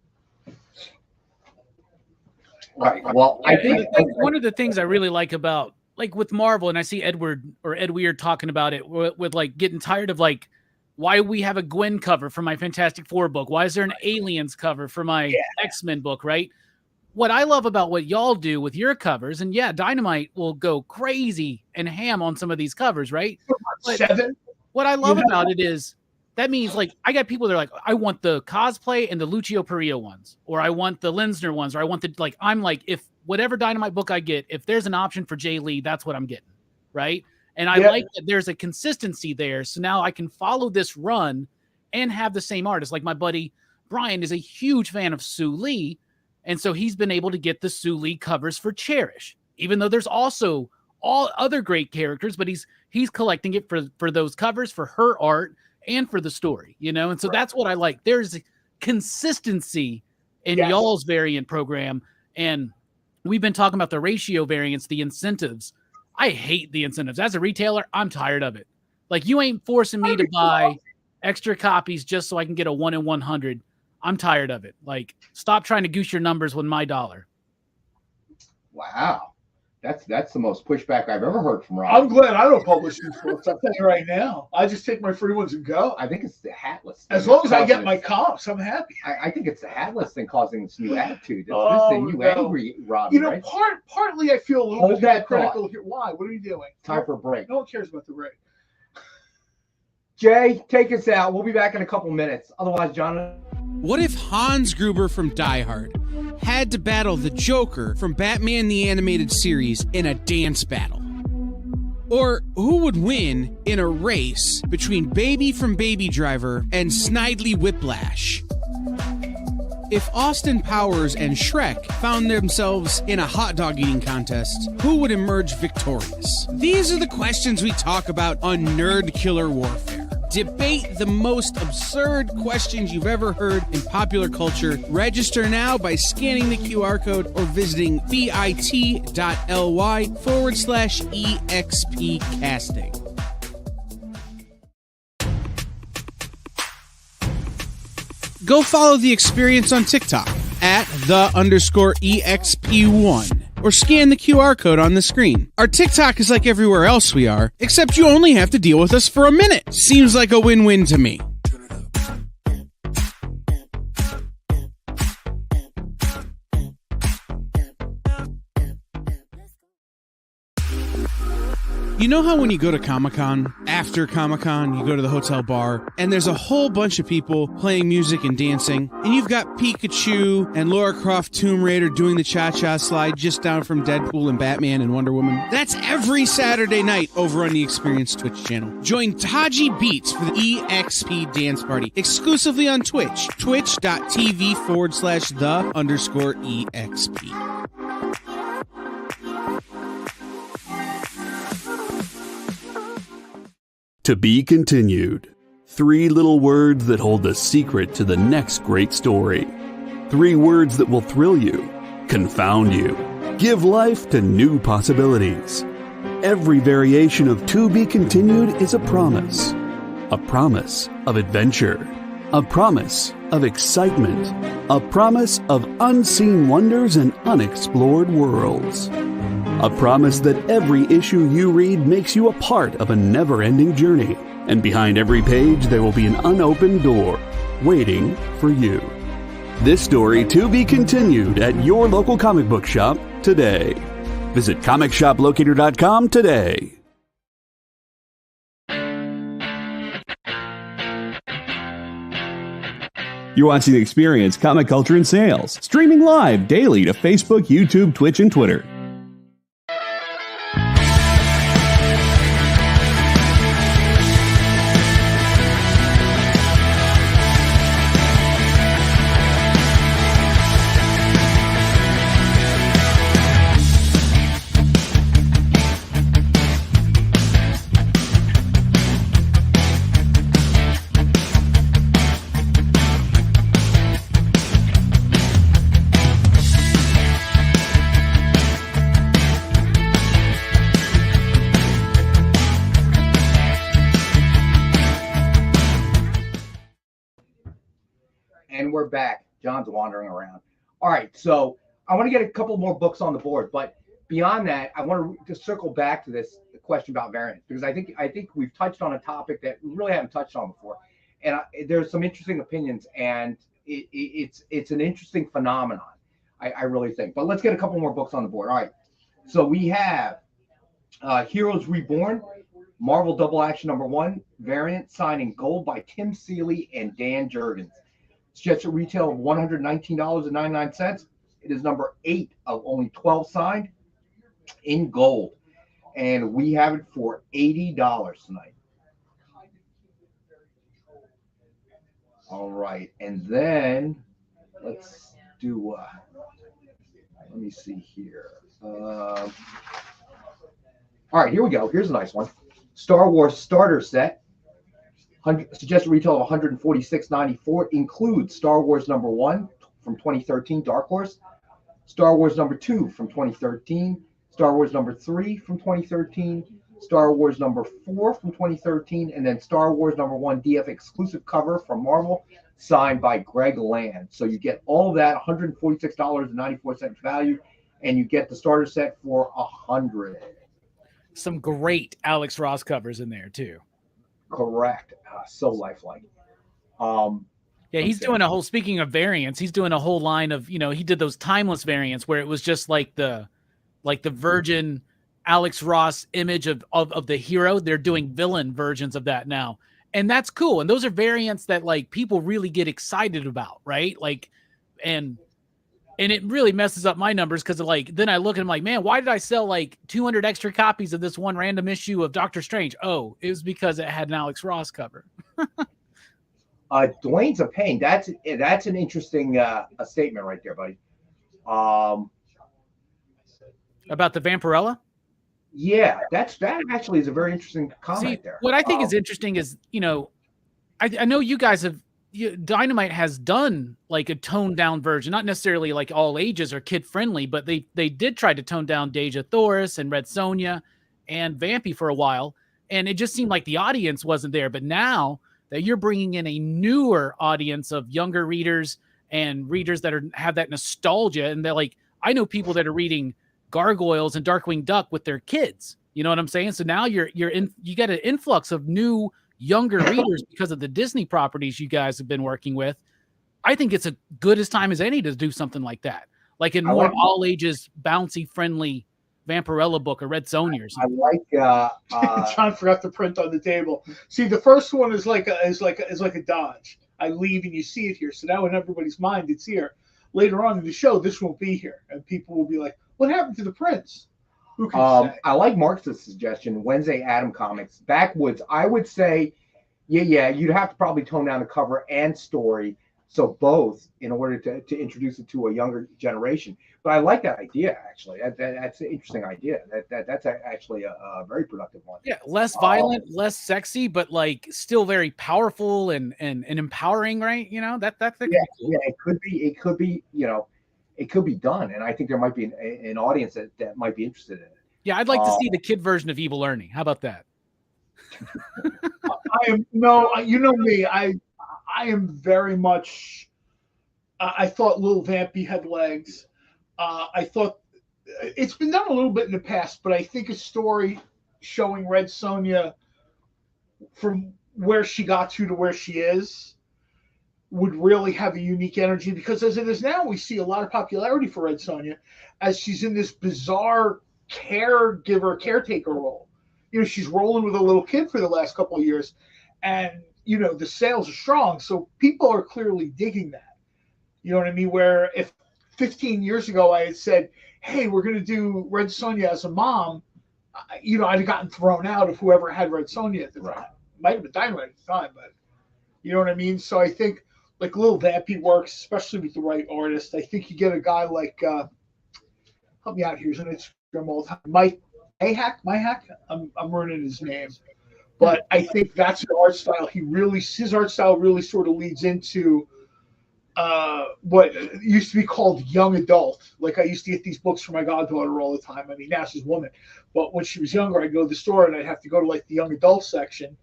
Right. Well, I think one of the things I really like about, like with Marvel, and I see Ed Weird talking about it with like getting tired of like, why we have a Gwen cover for my Fantastic Four book? Why is there an Aliens cover for my X-Men book, right? What I love about what y'all do with your covers, and yeah, Dynamite will go crazy and ham on some of these covers, right? But 7. What I love about it is that means like I got people that are like, I want the cosplay and the Lucio Perillo ones, or I want the Linsner ones, or I want the I'm like, if whatever Dynamite book I get, if there's an option for Jay Lee, that's what I'm getting, right? And I like that there's a consistency there. So now I can follow this run and have the same artist. Like my buddy Brian is a huge fan of Sue Lee. And so he's been able to get the Sue Lee covers for Cherish, even though there's also all other great characters, but he's collecting it for those covers, for her art, and for the story, you know? And so that's what I like. There's consistency in y'all's variant program. And we've been talking about the ratio variants, the incentives. I hate the incentives. As a retailer, I'm tired of it. Like, you ain't forcing me to buy extra copies just so I can get a 1 in 100. I'm tired of it. Like, stop trying to goose your numbers with my dollar. Wow. That's the most pushback I've ever heard from Rob. I'm glad I don't publish these books. I'm telling you right now. I just take my free ones and go. I think it's the hatless. As long as I get my comps, I'm happy. I think it's the hatless thing causing this new attitude. This thing you angry, Robbie. You know, right? partly I feel a little bit critical here. Why? What are you doing? Time for a break. No one cares about the break. Jay, take us out. We'll be back in a couple minutes. Otherwise, John. What if Hans Gruber from Die Hard had to battle the Joker from Batman the Animated Series in a dance battle? Or who would win in a race between Baby from Baby Driver and Snidely Whiplash? If Austin Powers and Shrek found themselves in a hot dog eating contest, who would emerge victorious? These are the questions we talk about on Nerd Killer Warfare. Debate the most absurd questions you've ever heard in popular culture. Register now by scanning the QR code or visiting bit.ly/EXP casting. Go follow the experience on TikTok at @the_EXP1 or scan the QR code on the screen. Our TikTok is like everywhere else we are, except you only have to deal with us for a minute. Seems like a win-win to me. You know how when you go to Comic-Con, after Comic-Con, you go to the hotel bar, and there's a whole bunch of people playing music and dancing, and you've got Pikachu and Lara Croft Tomb Raider doing the cha-cha slide just down from Deadpool and Batman and Wonder Woman? That's every Saturday night over on the Experience Twitch channel. Join Taji Beats for the EXP Dance Party, exclusively on Twitch, twitch.tv/the_EXP. To be continued. 3 little words that hold the secret to the next great story. 3 words that will thrill you, confound you, give life to new possibilities. Every variation of To Be Continued is a promise. A promise of adventure. A promise of excitement. A promise of unseen wonders and unexplored worlds. A promise that every issue you read makes you a part of a never-ending journey. And behind every page, there will be an unopened door waiting for you. This story to be continued at your local comic book shop today. Visit comicshoplocator.com today. You're watching The Experience Comic Culture and Sales, streaming live daily to Facebook, YouTube, Twitch, and Twitter. And we're back. John's wandering around. All right, so I want to get a couple more books on the board, but beyond that, I want to just circle back to this question about variants, because I think we've touched on a topic that we really haven't touched on before, and there's some interesting opinions, and it's an interesting phenomenon. I really think. But let's get a couple more books on the board. All right, so we have Heroes Reborn, Marvel Double Action #1 variant, signing gold by Tim Seeley and Dan Jurgens. It's just a retail of $119.99. It is number 8 of only 12 signed in gold. And we have it for $80 tonight. All right. And then let's do, let me see here. All right, here we go. Here's a nice one. Star Wars starter set. Suggested retail of $146.94. Includes Star Wars number 1 from 2013, Dark Horse. Star Wars number 2 from 2013. Star Wars number 3 from 2013. Star Wars number 4 from 2013. And then Star Wars number 1 DF exclusive cover from Marvel, signed by Greg Land. So you get all of that, $146.94 value, and you get the starter set for $100. Some great Alex Ross covers in there too. Correct. So lifelike. Yeah, he's doing a whole, speaking of variants, he's doing a whole line of, you know, he did those timeless variants where it was just like the virgin Alex Ross image of the hero. They're doing villain versions of that now. And that's cool. And those are variants that like people really get excited about, right? Like, and it really messes up my numbers because like then I look at him like, man, why did I sell like 200 extra copies of this one random issue of Doctor Strange? Oh, it was because it had an Alex Ross cover. Dwayne's a pain. That's an interesting statement right there, buddy. About the Vampirella? Yeah, that actually is a very interesting comment there. What I think is interesting is, you know, I know you guys have, Dynamite has done like a toned down version, not necessarily like all ages or kid friendly, but they did try to tone down Deja Thoris and Red Sonja and Vampy for a while. And it just seemed like the audience wasn't there. But now that you're bringing in a newer audience of younger readers and readers that have that nostalgia, and they're like, I know people that are reading Gargoyles and Darkwing Duck with their kids. You know what I'm saying? So now you get an influx of new younger readers because of the Disney properties you guys have been working with. I think it's a good as time as any to do something like that, like in more all ages, bouncy, friendly Vampirella book or Red Sonja or something. I like. John forgot to print on the table. See, the first one is like a Dodge. I leave and you see it here, so now in everybody's mind it's here. Later on in the show, this won't be here, and people will be like, "What happened to the prints?" Who can say? I like Mark's suggestion. Wednesday Adam Comics Backwoods. I would say, yeah, you'd have to probably tone down the cover and story, so both in order to introduce it to a younger generation. But I like that idea actually. That's an interesting idea. That's actually a very productive one. Yeah, less violent, less sexy, but like still very powerful and empowering, right? You know, that's cool. Yeah, it could be, you know. It could be done, and I think there might be an audience that might be interested in it. Yeah, I'd like to see the kid version of Evil Ernie. How about that? You know me. I am very much. I thought Little Vampy had legs. I thought it's been done a little bit in the past, but I think a story showing Red Sonja from where she got to where she is would really have a unique energy, because as it is now, we see a lot of popularity for Red Sonja as she's in this bizarre caretaker role. You know, she's rolling with a little kid for the last couple of years, and you know the sales are strong, so people are clearly digging that. You know what I mean? Where if 15 years ago I had said, "Hey, we're going to do Red Sonja as a mom," you know, I'd have gotten thrown out of whoever had Red Sonja at the time. Might have been Dynamite at the time, but you know what I mean? So I think like Little Vampy works, especially with the right artist. I think you get a guy like, help me out here, he's on Instagram all the time, Mike Myhack. I'm ruining his name. But I think that's an art style. His art style really sort of leads into what used to be called young adult. Like I used to get these books for my goddaughter all the time. I mean, now she's a woman. But when she was younger, I'd go to the store and I'd have to go to like the young adult section.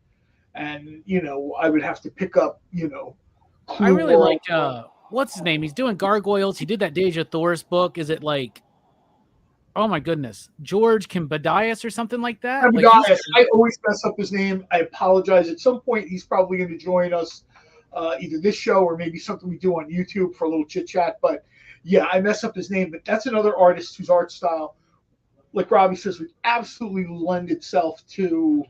And, you know, I would have to pick up, you know, I really like what's his name? He's doing Gargoyles. He did that Deja Thoris book. Is it like, oh my goodness, George Kimbadias or something like that? Like I always mess up his name. I apologize. At some point, he's probably going to join us, either this show or maybe something we do on YouTube for a little chit chat. But yeah, I mess up his name. But that's another artist whose art style, like Robbie says, would absolutely lend itself to.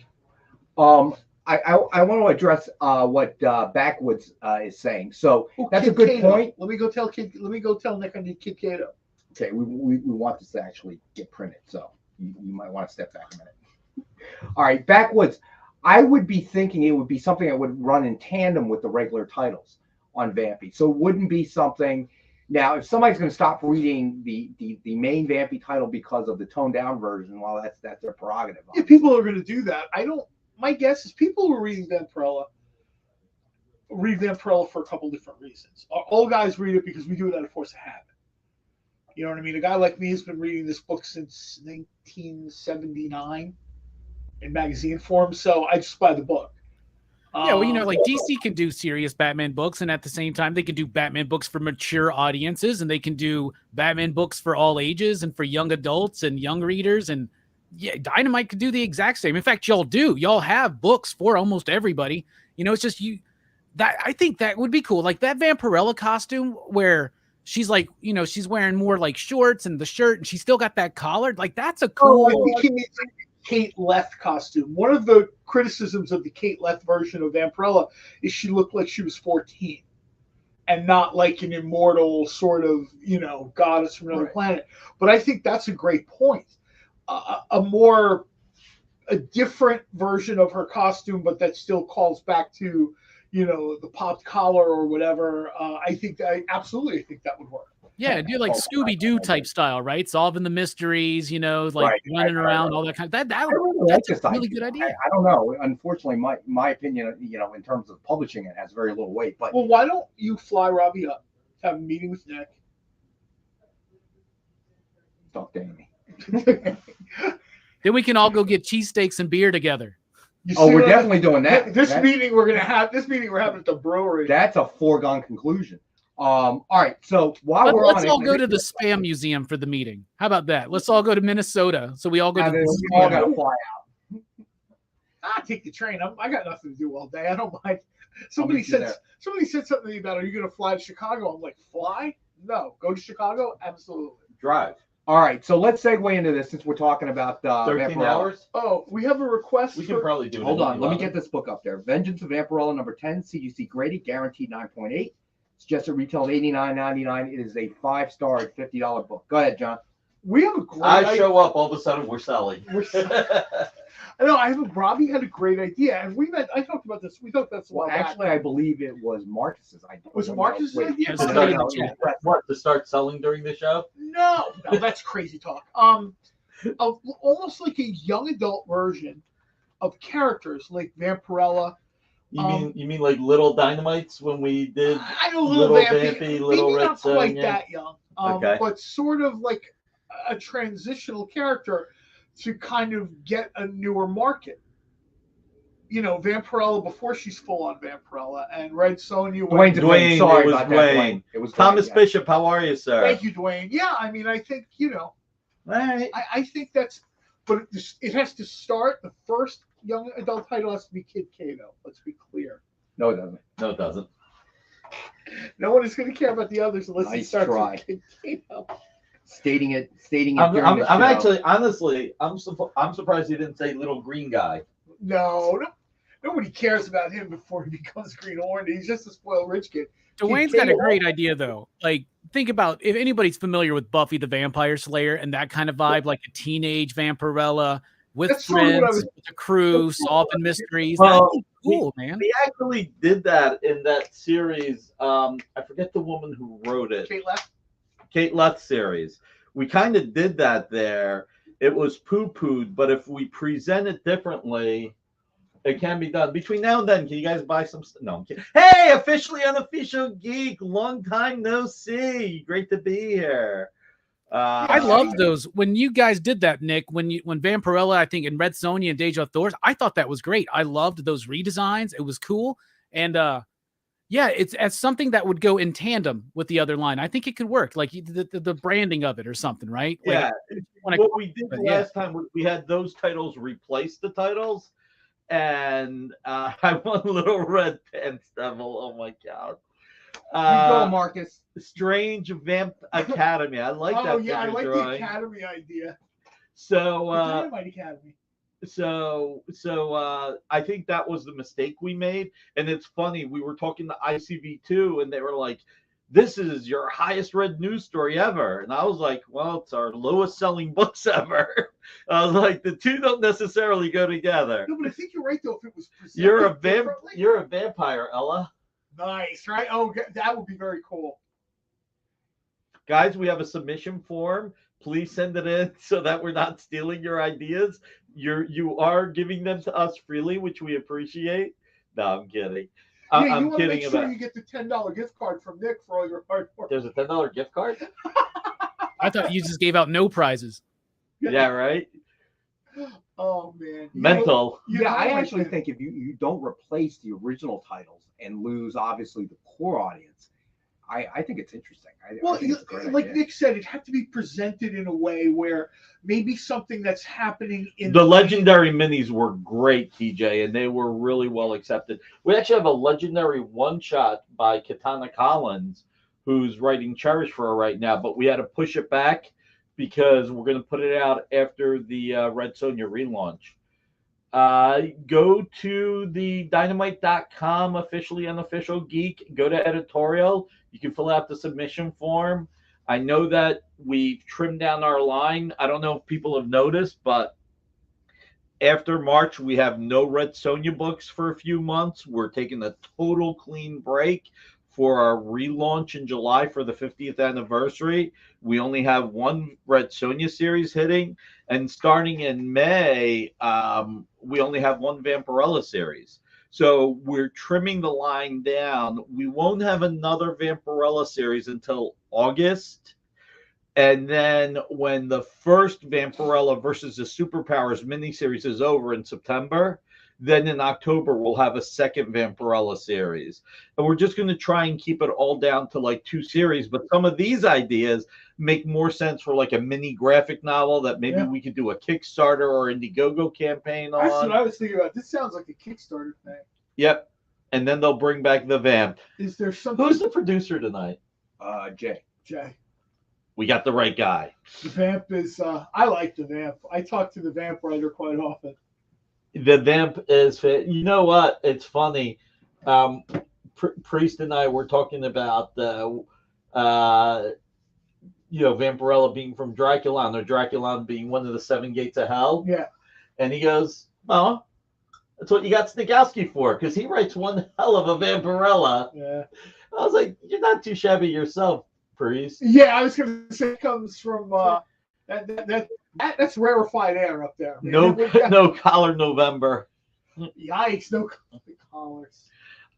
I want to address what Backwoods is saying. So that's a good Kato. point. Let me go tell Nick I need Kid Kato. Okay, we want this to actually get printed, so you might want to step back a minute. All right, Backwoods. I would be thinking it would be something that would run in tandem with the regular titles on Vampy. So it wouldn't be something Now, if somebody's going to stop reading the main Vampy title because of the toned down version, well, that's their prerogative. If people are going to do that, my guess is people who are reading Vampirella read Vampirella for a couple different reasons. All guys read it because we do it out of force of habit. You know what I mean? A guy like me has been reading this book since 1979 in magazine form, so I just buy the book. Yeah, well, like DC can do serious Batman books, and at the same time, they can do Batman books for mature audiences, and they can do Batman books for all ages and for young adults and young readers. And yeah, Dynamite could do the exact same. In fact, y'all do. Y'all have books for almost everybody. It's just that I think that would be cool. Like that Vampirella costume where she's like, she's wearing more like shorts and the shirt, and she's still got that collar. Like that's a cool. I think he needs a Kate Leth costume. One of the criticisms of the Kate Leth version of Vampirella is she looked like she was 14 and not like an immortal sort of, goddess from another planet. But I think that's a great point. A different version of her costume, but that still calls back to, the popped collar or whatever. I think that would work. Yeah, do like Scooby-Doo type style, right? Solving the mysteries, running around, all that kind of that's a really good idea. I don't know. Unfortunately, my opinion, in terms of publishing it, has very little weight. But well, why don't you fly Robbie up, have a meeting with Nick? Don't dang me. Then we can all go get cheesesteaks and beer together. We're definitely doing that. This meeting we're having at the brewery. That's a foregone conclusion. All right. So let's all go to the Spam Museum for the meeting. How about that? Let's all go to Minnesota. So we all go. We all got to fly out. I take the train. I got nothing to do all day. I don't mind. Somebody said something to me about, are you going to fly to Chicago? I'm like, fly? No. Go to Chicago? Absolutely. Drive. All right. So let's segue into this since we're talking about 13 hours. Oh, we have a request. We can probably do it. Hold on. Let me get this book up there. Vengeance of Vampirella number 10, CGC graded, guaranteed 9.8. Suggested retail $89.99. It is a 5-star at $50 book. Go ahead, John. We have a great show up, all of a sudden we're selling. Robbie had a great idea, and I talked about this. We talked about this a while back. Actually, I believe it was Marcus's idea. Was it Marcus's idea? What, to start selling during the show? No, that's crazy talk. Almost like a young adult version of characters like Vampirella. You mean like Little Dynamites when we did? I know Little Vampy, Little maybe Red not quite Sonja. that young, but sort of like a transitional character to kind of get a newer market. Vampirella before she's full on Vampirella, and Red Sonja. Dwayne, sorry it was about Dwayne. That. It was Thomas Dwayne, Bishop. How are you, sir? Thank you, Dwayne. Yeah, I think All right. I think that's, but it has to start. The first young adult title has to be Kid Kato. Let's be clear. No, it doesn't. No, it doesn't. No one is going to care about the others unless Nice it starts try. with Kid Kato. Stating it. I'm actually, honestly, I'm surprised he didn't say Little Green Guy. No, nobody cares about him before he becomes Green Hornet. He's just a spoiled rich kid. Dwayne's got a great idea, though. Like, think about if anybody's familiar with Buffy the Vampire Slayer and that kind of vibe, like a teenage Vampirella with friends, with a crew, solving mysteries. That'd be cool, man. We actually did that in that series. I forget the woman who wrote it. Kate Leth series. We kind of did that there. It was poo-pooed, but if we present it differently, it can be done. Between now and then, can you guys buy some stuff? No, I'm kidding. Hey, officially unofficial geek. Long time no see. Great to be here. I love those. When you guys did that, Nick, when Vampirella, I think, and Red Sonja and Deja Thors, I thought that was great. I loved those redesigns. It was cool. And yeah, it's as something that would go in tandem with the other line. I think it could work, like the branding of it or something, right? Yeah. What we did last time, we had those titles replace the titles. And I want Little Red Pants Devil. Oh my God. You go, Marcus. Strange Vamp Academy. I like that. Oh yeah, I like drawing. the Academy idea. So Dynamite Academy. So I think that was the mistake we made. And it's funny, we were talking to ICV2 and they were like, this is your highest read news story ever. And I was like, well, it's our lowest selling books ever. I was like, the two don't necessarily go together. No, but I think you're right though. If it was you're a vampire, Ella. Nice, right? Oh, that would be very cool. Guys, we have a submission form. Please send it in so that we're not stealing your ideas. You are giving them to us freely, which we appreciate. No, I'm kidding. Yeah, you I'm want to make kidding sure about. you get the $10 gift card from Nick for all your hard work. There's a $10 gift card. I thought you just gave out no prizes. Yeah, right. Oh man, Mental. I actually think if you don't replace the original titles and lose obviously the core audience, I think it's interesting. I think it's a great like idea. Nick said, it had to be presented in a way where maybe something that's happening in The legendary minis were great, TJ, and they were really well accepted. We actually have a legendary one-shot by Katana Collins, who's writing Cherish for her right now, but we had to push it back because we're going to put it out after the Red Sonja relaunch. Go to the dynamite.com officially unofficial geek, go to editorial. You can fill out the submission form. I know that we've trimmed down our line. I don't know if people have noticed, but after March, we have no Red Sonja books for a few months. We're taking a total clean break for our relaunch in July for the 50th anniversary. We only have one Red Sonja series hitting, and starting in May, we only have one Vampirella series. So we're trimming the line down. We won't have another Vampirella series until August. And then when the first Vampirella versus the Superpowers miniseries is over in September, then in October we'll have a second Vampirella series. And we're just going to try and keep it all down to like 2 series. But some of these ideas make more sense for like a mini graphic novel that maybe we could do a Kickstarter or Indiegogo campaign on. That's what I was thinking about. This sounds like a Kickstarter thing. Yep. And then they'll bring back the Vamp. Is there something? Who's the producer tonight? Jay. We got the right guy. The Vamp is, I like the Vamp. I talk to the Vamp writer quite often. The Vamp is fit. You know what? It's funny. Priest and I were talking about Vampirella being from Draculon, or Draculon being one of the 7 gates of hell. Yeah. And he goes, "Oh, that's what you got Snikowski for, because he writes one hell of a Vampirella." Yeah. I was like, "You're not too shabby yourself, Priest." Yeah, I was going to say it comes from that's rarefied air up there. Man. No collar November. Yikes! No collars.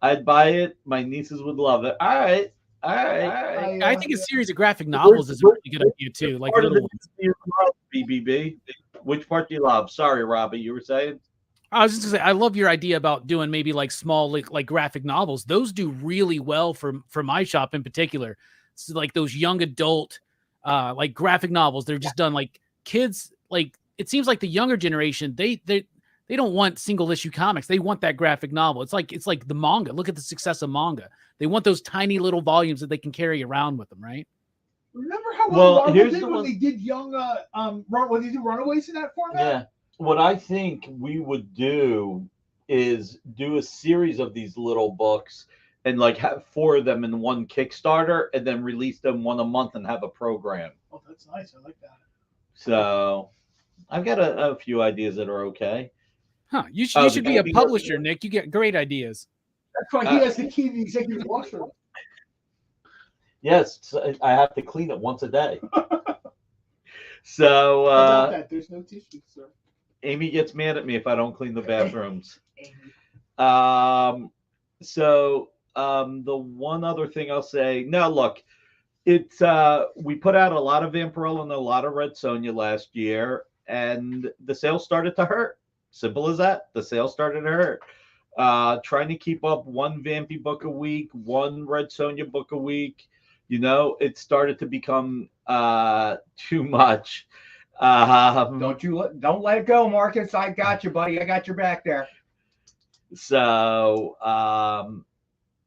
I'd buy it. My nieces would love it. All right. I think a series of graphic novels is a really good idea too. Like little ones. BBB. Which part do you love? Sorry, Robbie, you were saying? I was just gonna say, I love your idea about doing maybe like small, like graphic novels. Those do really well for my shop in particular. So like those young adult, like graphic novels. They're just done like kids. Like it seems like the younger generation, they don't want single issue comics. They want that graphic novel. It's like the manga. Look at the success of manga. They want those tiny little volumes that they can carry around with them, right? Remember how Well, here's did the when one- they did when they did Runaways in that format? Yeah. What I think we would do is do a series of these little books and like have 4 of them in one Kickstarter and then release them one a month and have a program. Oh, that's nice. I like that. So I've got a few ideas that are okay. Huh? You should be a publisher, Nick. You get great ideas. That's why he has the key to the executive washroom. Yes, I have to clean it once a day. So How about that? There's no tissue, sir. Amy gets mad at me if I don't clean the bathrooms. Amy. The one other thing I'll say, now look, it's we put out a lot of Vampirella and a lot of Red Sonja last year, and the sales started to hurt. Simple as that. The sales started to hurt. Trying to keep up one Vampy book a week, one Red Sonja book a week, it started to become too much. Don't let it go, Marcus. I got you, buddy. I got your back there. So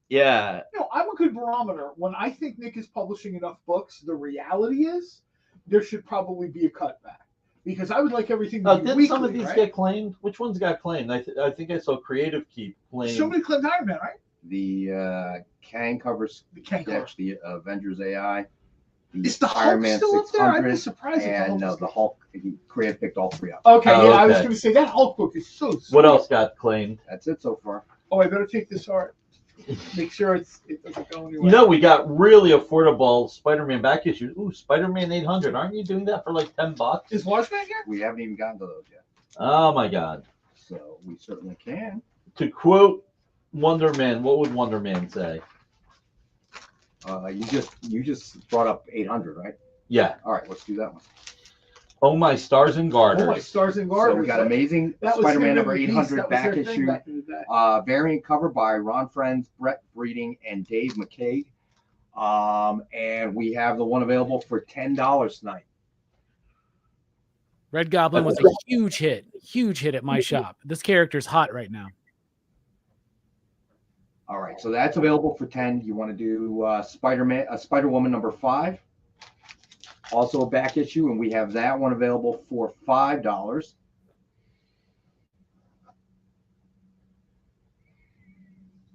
yeah. I'm a good barometer. When I think Nick is publishing enough books, the reality is there should probably be a cutback. Because I would like everything to be didn't weekly, some of these right? get claimed? Which ones got claimed? I think I saw Creative keep claimed. Somebody claimed Iron Man, right? The Kang covers, The Kang cover. the Avengers AI. Is the Hulk still up there? I'd be surprised if And the the Hulk, Creative picked all 3 up. Okay, Oh, yeah, I was okay. going to say that Hulk book is so sweet. What else got claimed? That's it so far. Oh, I better take this art. Make sure it doesn't go anywhere. You know, we got really affordable Spider-Man back issues. Ooh, Spider-Man 800. Aren't you doing that for like $10? Is Watchman here? We haven't even gotten to those yet, Oh my God. so we certainly can. To quote Wonder Man, what would Wonder Man say? You just brought up 800, right? Yeah. All right, let's do that one. Oh my stars and garters. Oh, my stars and garters. So we got Amazing That was Spider-Man Him number and the Beast. 800 That was back their thing issue. back in the day. Variant cover by Ron Friends, Brett Breeding, and Dave McCaig. And we have the one available for $10 tonight. Red Goblin was a huge hit at my shop. This character's hot right now. All right, so that's available for 10. You want to do Spider-Woman number 5, also a back issue, and we have that one available for $5.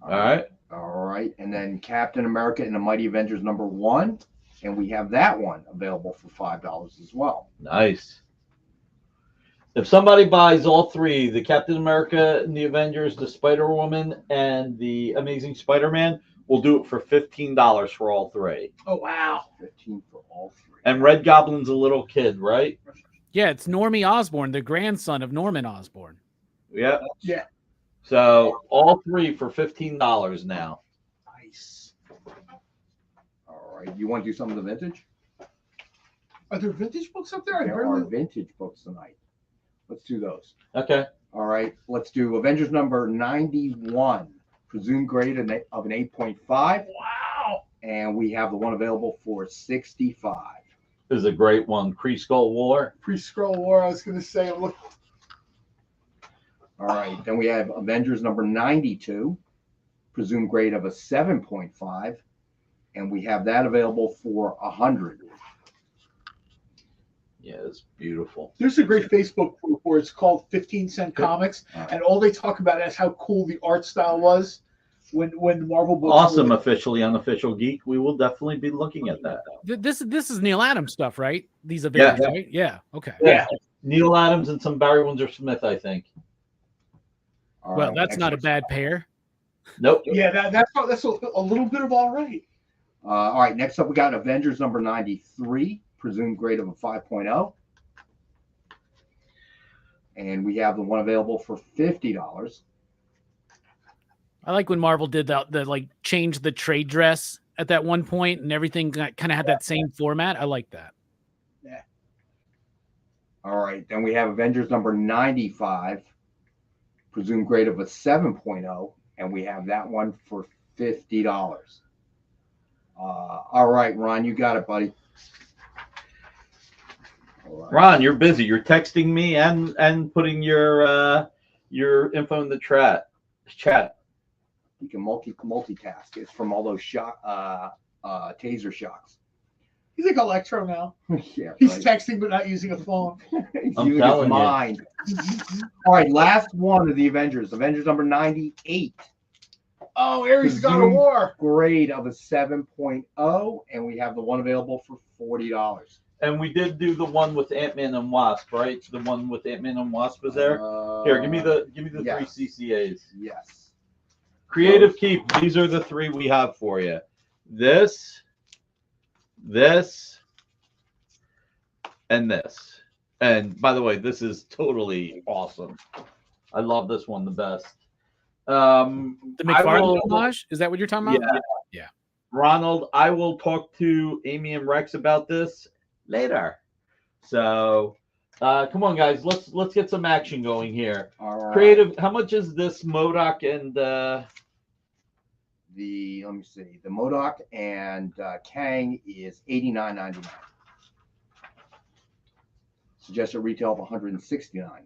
All right. All right, and then Captain America and the Mighty Avengers number 1, and we have that one available for $5 as well. Nice. If somebody buys all three, the Captain America and the Avengers, the Spider-Woman, and the Amazing Spider-Man, we'll do it for $15 for all three. Oh, wow. 15 for all three. And Red Goblin's a little kid, right? Yeah, it's Normie Osborn, the grandson of Norman Osborn. Yeah. Yeah. So all three for $15 now. Nice. All right, you want to do some of the vintage? Are there vintage books up there? There are vintage books tonight. Let's do those. Okay. All right, let's do Avengers number 91, presumed grade of an 8.5. Wow. And we have the one available for $65. This is a great one. Kree-Skull War. Pre-scroll war, I was going to say. I'm looking. All right, then we have Avengers number 92, presumed grade of a 7.5. And we have that available for $100. Yeah, it's beautiful. There's a great Facebook group where it's called 15 Cent Comics, and all they talk about is how cool the art style was when the Marvel books. Awesome, officially unofficial geek. We will definitely be looking at that. This is Neil Adams stuff, right? These Avengers, Yeah. right? Yeah. Okay. Yeah. Neil Adams and some Barry Windsor Smith, I think. All Well, right, that's not a excellent. bad pair. Nope. Yeah, that's a little bit of all right. All right, next up we got Avengers number 93, presumed grade of a 5.0. And we have the one available for $50. I like when Marvel did the like change the trade dress at that one point and everything kind of had that same format. I like that. Yeah. All right, then we have Avengers number 95, presumed grade of a 7.0, and we have that one for $50. All right, Ron, you got it, buddy. All right. Ron, you're busy. You're texting me and putting your info in the chat. You can multitask. It's from all those taser shocks. He's like Electro now. Yeah, He's right. texting but not using a phone. He's I'm using his telling you. mind. All right, last one of the Avengers. Avengers number 98. Oh, Ares got a war. Grade of a 7.0, and we have the one available for $40. And we did do the one with Ant-Man and Wasp, right? The one with Ant-Man and Wasp was there. Here, give me the yes. 3 CCAs. Yes. Creative Keep. These are the three we have for you. This, and this. And by the way, this is totally awesome. I love this one the best. The McFarlane homage? Is that what you're talking about? Yeah. Ronald, I will talk to Amy and Rex about this later. So come on, guys. Let's get some action going here. All right. Creative, how much is this MODOK and let me see. The MODOK and Kang is $89.99. Suggested retail of $169.99.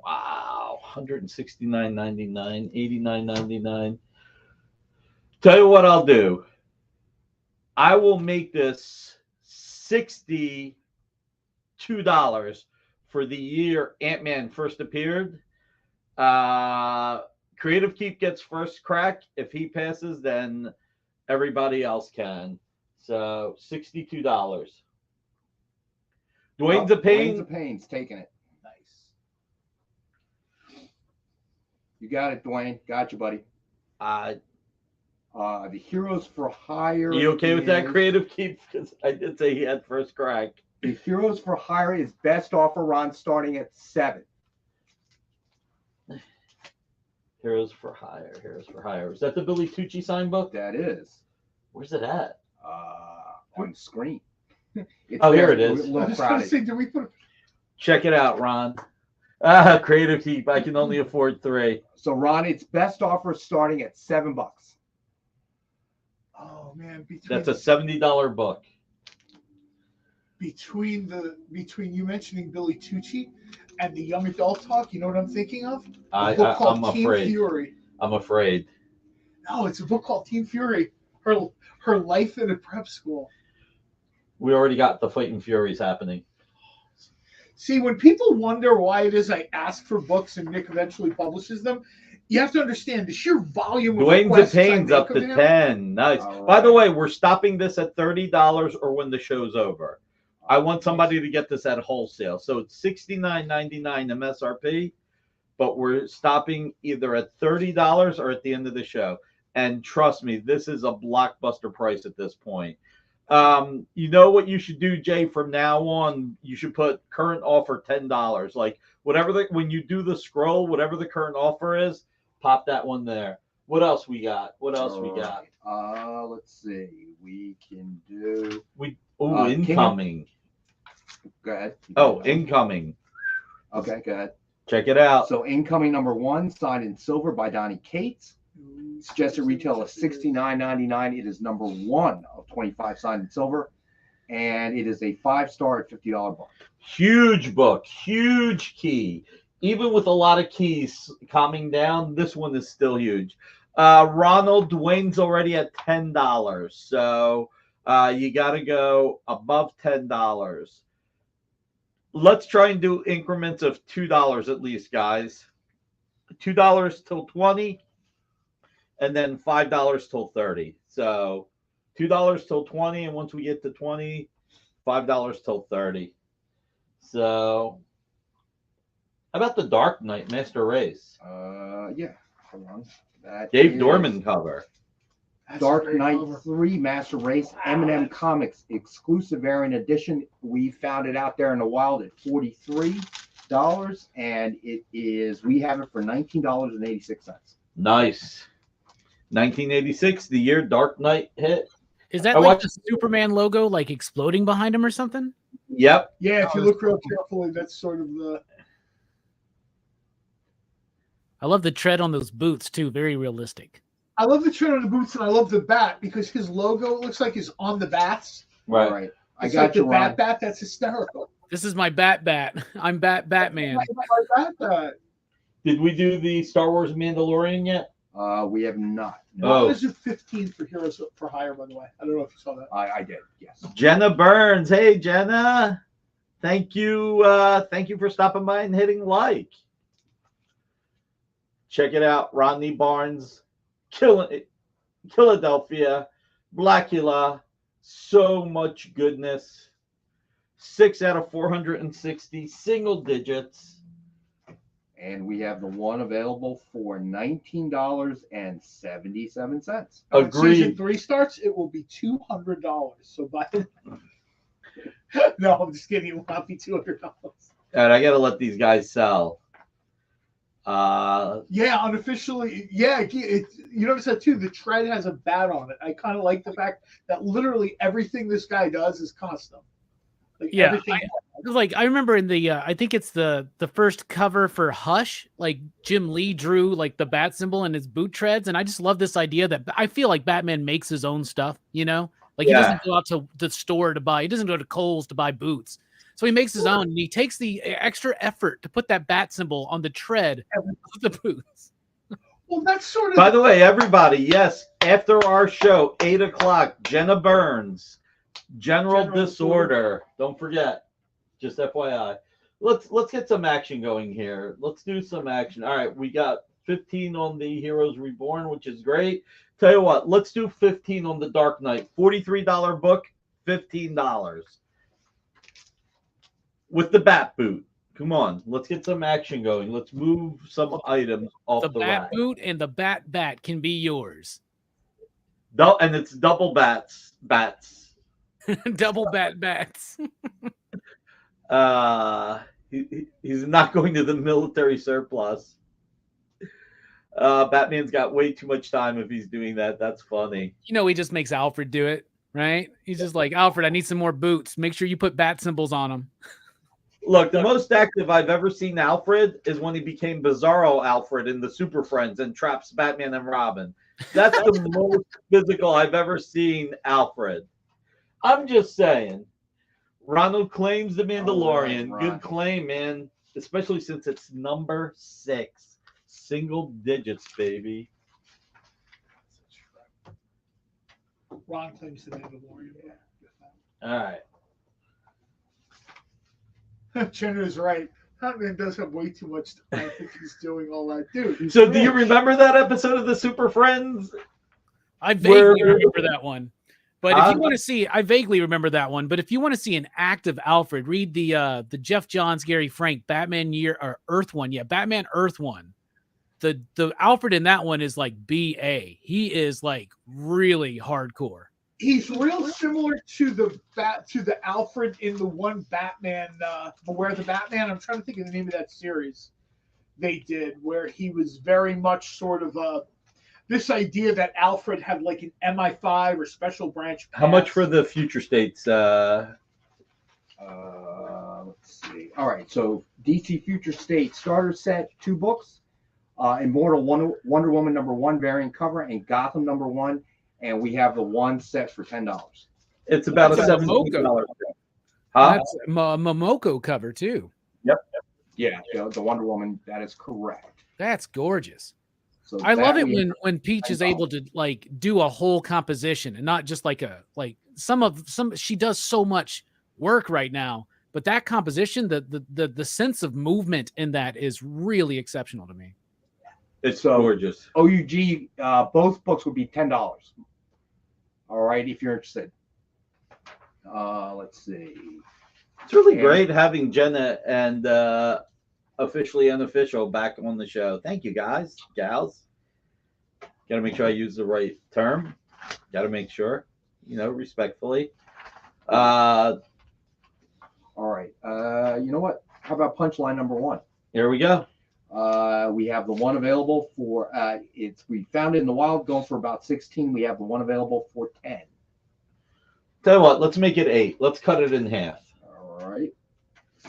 wow, $169.99, $89.99. Tell you what I'll do. I will make this $62 for the year Ant-Man first appeared. Creative Keep gets first crack. If he passes, then everybody else can. So $62. Dwayne's a pain. Dwayne's a pain's taking it. Nice. You got it, Dwayne. Got you, buddy. The Heroes for Hire. You okay with that is- creative keep? Because I did say he had first crack. The Heroes for Hire is best offer, Ron, starting at 7. Heroes for Hire. Heroes for Hire. Is that the Billy Tucci sign book? That is Where's it at? on screen. It's Oh, here there. it is. A I little was going to crowded. say, did we put? Check it out, Ron. Creative keep. I can only afford 3. So, Ron, it's best offer starting at $7. Oh man, That's a $70 book. between you mentioning Billy Tucci and the young adult talk. You know what I'm thinking of? A book called I'm Teen afraid. Fury. I'm afraid. No, it's a book called Teen Fury. Her life in a prep school. We already got the Fighting Furies happening. See, when people wonder why it is I ask for books and Nick eventually publishes them, you have to understand the sheer volume of Dwayne's requests I Pain's make up of to him. 10. Nice. All By the right. way, we're stopping this at $30 or when the show's over. I want somebody to get this at wholesale. So it's $69.99 MSRP, but we're stopping either at $30 or at the end of the show. And trust me, this is a blockbuster price at this point. You know what you should do, Jay, from now on? You should put current offer $10. Like when you do the scroll, whatever the current offer is, pop that one there. What else we got? Let's see. We can do. Incoming. Go ahead. Oh, incoming. Okay, go ahead. Check it out. So, incoming number 1, signed in silver by Donnie Cates. Suggested retail of $69.99. It is number 1 of 25 signed in silver, and it is a 5-star at $50 book. Huge book, huge key. Even with a lot of keys calming down, this one is still huge. Ronald Dwayne's already at $10, so you got to go above $10. Let's try and do increments of $2 at least, guys. $2 till 20. And then $5 till 30. So $2 till 20, and once we get to 20, $5 till 30. So how about the Dark Knight Master Race? Yeah. Hold on. That Dave is Dorman cover. That's a Dark great Knight cover. 3 Master Race M&M Comics exclusive variant edition. We found it out there in the wild at $43, and we have it for $19.86. Nice. 1986, the year Dark Knight hit. Is that I like watched- the Superman logo, like exploding behind him or something? Yep. Yeah, if you look real carefully, that's sort of the. I love the tread on those boots too. Very realistic. I love the tread on the boots, and I love the bat because his logo looks like is on the bats. Right. All right. I It's got like you, the Ron. bat. That's hysterical. This is my bat. I'm Batman. Bat. Did we do the Star Wars Mandalorian yet? We have not. Oh. This is 15 for Heroes for Hire, by the way. I don't know if you saw that. I did. Yes. Jenna Burns. Hey, Jenna. Thank you. Thank you for stopping by and hitting like. Check it out. Rodney Barnes, Philadelphia, Blackula. So much goodness. 6 out of 460, single digits. And we have the one available for $19.77. When Season Agreed. 3 starts, it will be $200. So by the no, I'm just kidding. It will not be $200. All right, I got to let these guys sell. Yeah, unofficially. Yeah, you notice that too. The tread has a bat on it. I kind of like the fact that literally everything this guy does is custom. Like Yeah, everything. Like I remember in the I think it's the first cover for Hush, like Jim Lee drew like the bat symbol in his boot treads, and I just love this idea that I feel like Batman makes his own stuff, you know? Like he doesn't go out to the store to buy, he doesn't go to Kohl's to buy boots. So he makes his own, and he takes the extra effort to put that bat symbol on the tread of the boots. Well, that's sort of. By the way, everybody, yes, after our show, 8 o'clock, Jenna Burns, General Disorder. Don't forget. Just FYI. Let's get some action going here. Let's do some action. All right, we got 15 on the Heroes Reborn, which is great. Tell you what, let's do 15 on the Dark Knight. $43 book, $15. With the bat boot. Come on, let's get some action going. Let's move some items off The the bat rack. boot and the bat can be yours. And it's double bats. Double bats. He's not going to the military surplus. Batman's got way too much time if he's doing that. That's funny. You know, he just makes Alfred do it, right? He's just like, Alfred, I need some more boots. Make sure you put bat symbols on them. Look, the most active I've ever seen Alfred is when he became Bizarro Alfred in the Super Friends and traps Batman and Robin. That's the most physical I've ever seen Alfred. I'm just saying. Ronald claims the Mandalorian. Right. Good claim, man. Especially since it's number 6. Single digits, baby. Ron claims the Mandalorian. All right. Jenna is right. That man does have way too much time. I think he's doing all that, dude. So, do you remember that episode of the Super Friends? I vaguely remember that one. But if you want to see, I vaguely remember that one. But if you want to see an active Alfred, read the Jeff Johns, Gary Frank Batman Earth one. Yeah, Batman Earth one. The Alfred in that one is like BA. He is like really hardcore. He's real similar to the Alfred in the one Batman, Beware the Batman. I'm trying to think of the name of that series they did, where he was very much sort of this idea that Alfred had like an MI5 or special branch. How much for the future states? Let's see. All right, so DC Future State starter set, 2 books, Immortal Wonder Woman #1 variant cover, and Gotham #1, and we have the one set for $10. It's about That's a a $17. Huh? That's a Momoko cover too. Yep. Yeah, the Wonder Woman. That is correct. That's gorgeous. So I love that it when Peach is able to like do a whole composition and not just like some she does so much work right now, but that composition, the sense of movement in that is really exceptional to me. It's So- gorgeous. OUG, both books would be $10. All right, if you're interested. Let's see. It's really And- great having Jenna and officially unofficial back on the show. Thank you, guys, gals. Got to make sure I use the right term. Got to make sure, respectfully. All right. You know what? How about punchline #1? Here we go. We have the one available for we found it in the wild, going for about 16. We have the one available for 10. Tell you what, let's make it 8. Let's cut it in half. All right.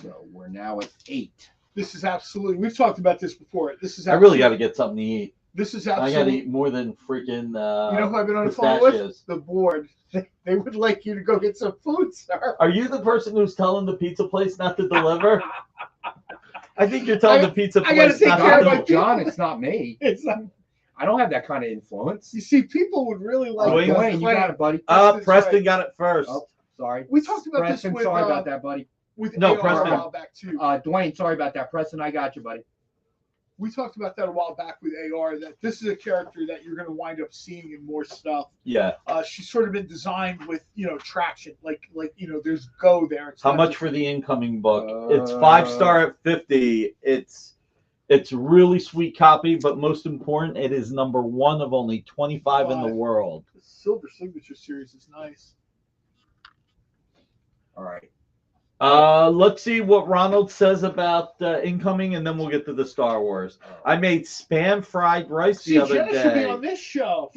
So we're now at 8. This is absolutely. We've talked about this before. This is. I really got to get something to eat. This is I got to absolutely. eat more than freaking. You know who I've been on the phone with? pistachios. The board. They would like you to go get some food, sir. Are you the person who's telling the pizza place not to deliver? I think you're telling the pizza I gotta place take not care to of my deliver. John, it's not me. It's not, I don't have that kind of influence. you see, people would really like. Dwayne, this Dwayne, you plan. got it, buddy. That's Preston right. got it first. Oh, sorry. We talked about Preston, this with sorry about that, buddy. with No, AR Preston. a while back too. Dwayne, sorry about that. Preston, I got you, buddy. We talked about that a while back with AR. That this is a character that you're going to wind up seeing in more stuff. Yeah. She's sort of been designed with traction, like there's go there. It's How not much just- for the incoming book? It's 5-star at 50. It's really sweet copy, but most important, it is #1 of only 25 in the world. The Silver Signature series is nice. All right. Let's see what Ronald says about incoming, and then we'll get to the Star Wars. I made spam fried rice the See, other Jenna should be day. on this show.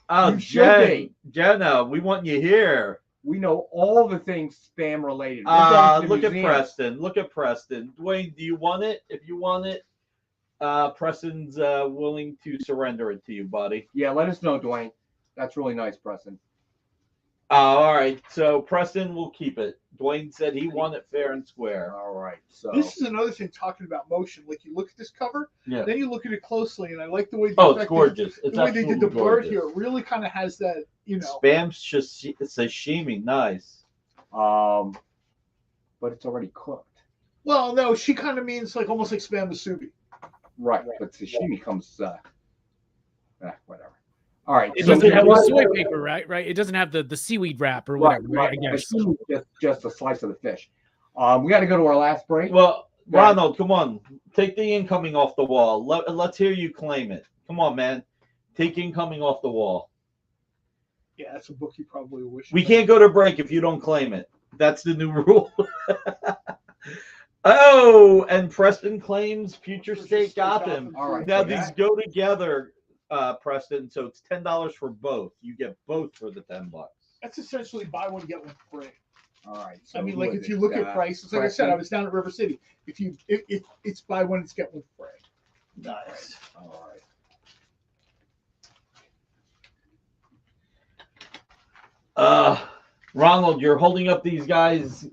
Oh, You should Jenna, we want you here. We know all the things spam related. Look at Preston. Look at Preston. Dwayne, do you want it? If you want it, Preston's willing to surrender it to you, buddy. Yeah, let us know, Dwayne. That's really nice, Preston. All right. So Preston will keep it. Dwayne said he won it fair and square. All right. So This is another thing talking about motion. Like you look at this cover, Yeah. then you look at it closely, and I like the way they Oh, it's affected- gorgeous. It's the way they did the absolutely bird gorgeous. here. It really kind of has that, Spam sashimi. Nice. but it's already cooked. Well, no, she kind of means like almost like spam musubi. Right. But sashimi comes whatever. All right. It so doesn't have the what- soy paper, right? Right. It doesn't have the seaweed wrap or Right, whatever. Right. right. I guess. Sashimi is just a slice of the fish. We got to go to our last break. Well, Right. Ronald, come on. Take the incoming off the wall. Let's hear you claim it. Come on, man. Take incoming off the wall. Yeah, that's a book you probably wish. We can't go to break if you don't claim it. That's the new rule. Oh, and Preston claims Future State Gotham. All right. Now so these that- go together, Preston. So it's $10 for both. You get both for the $10. That's essentially buy one get one free. All right. So I mean, who like is if it? you look at prices, like I said, I was down at River City. If it's buy one, it's get one free. Nice. All right. Ronald, you're holding up these guys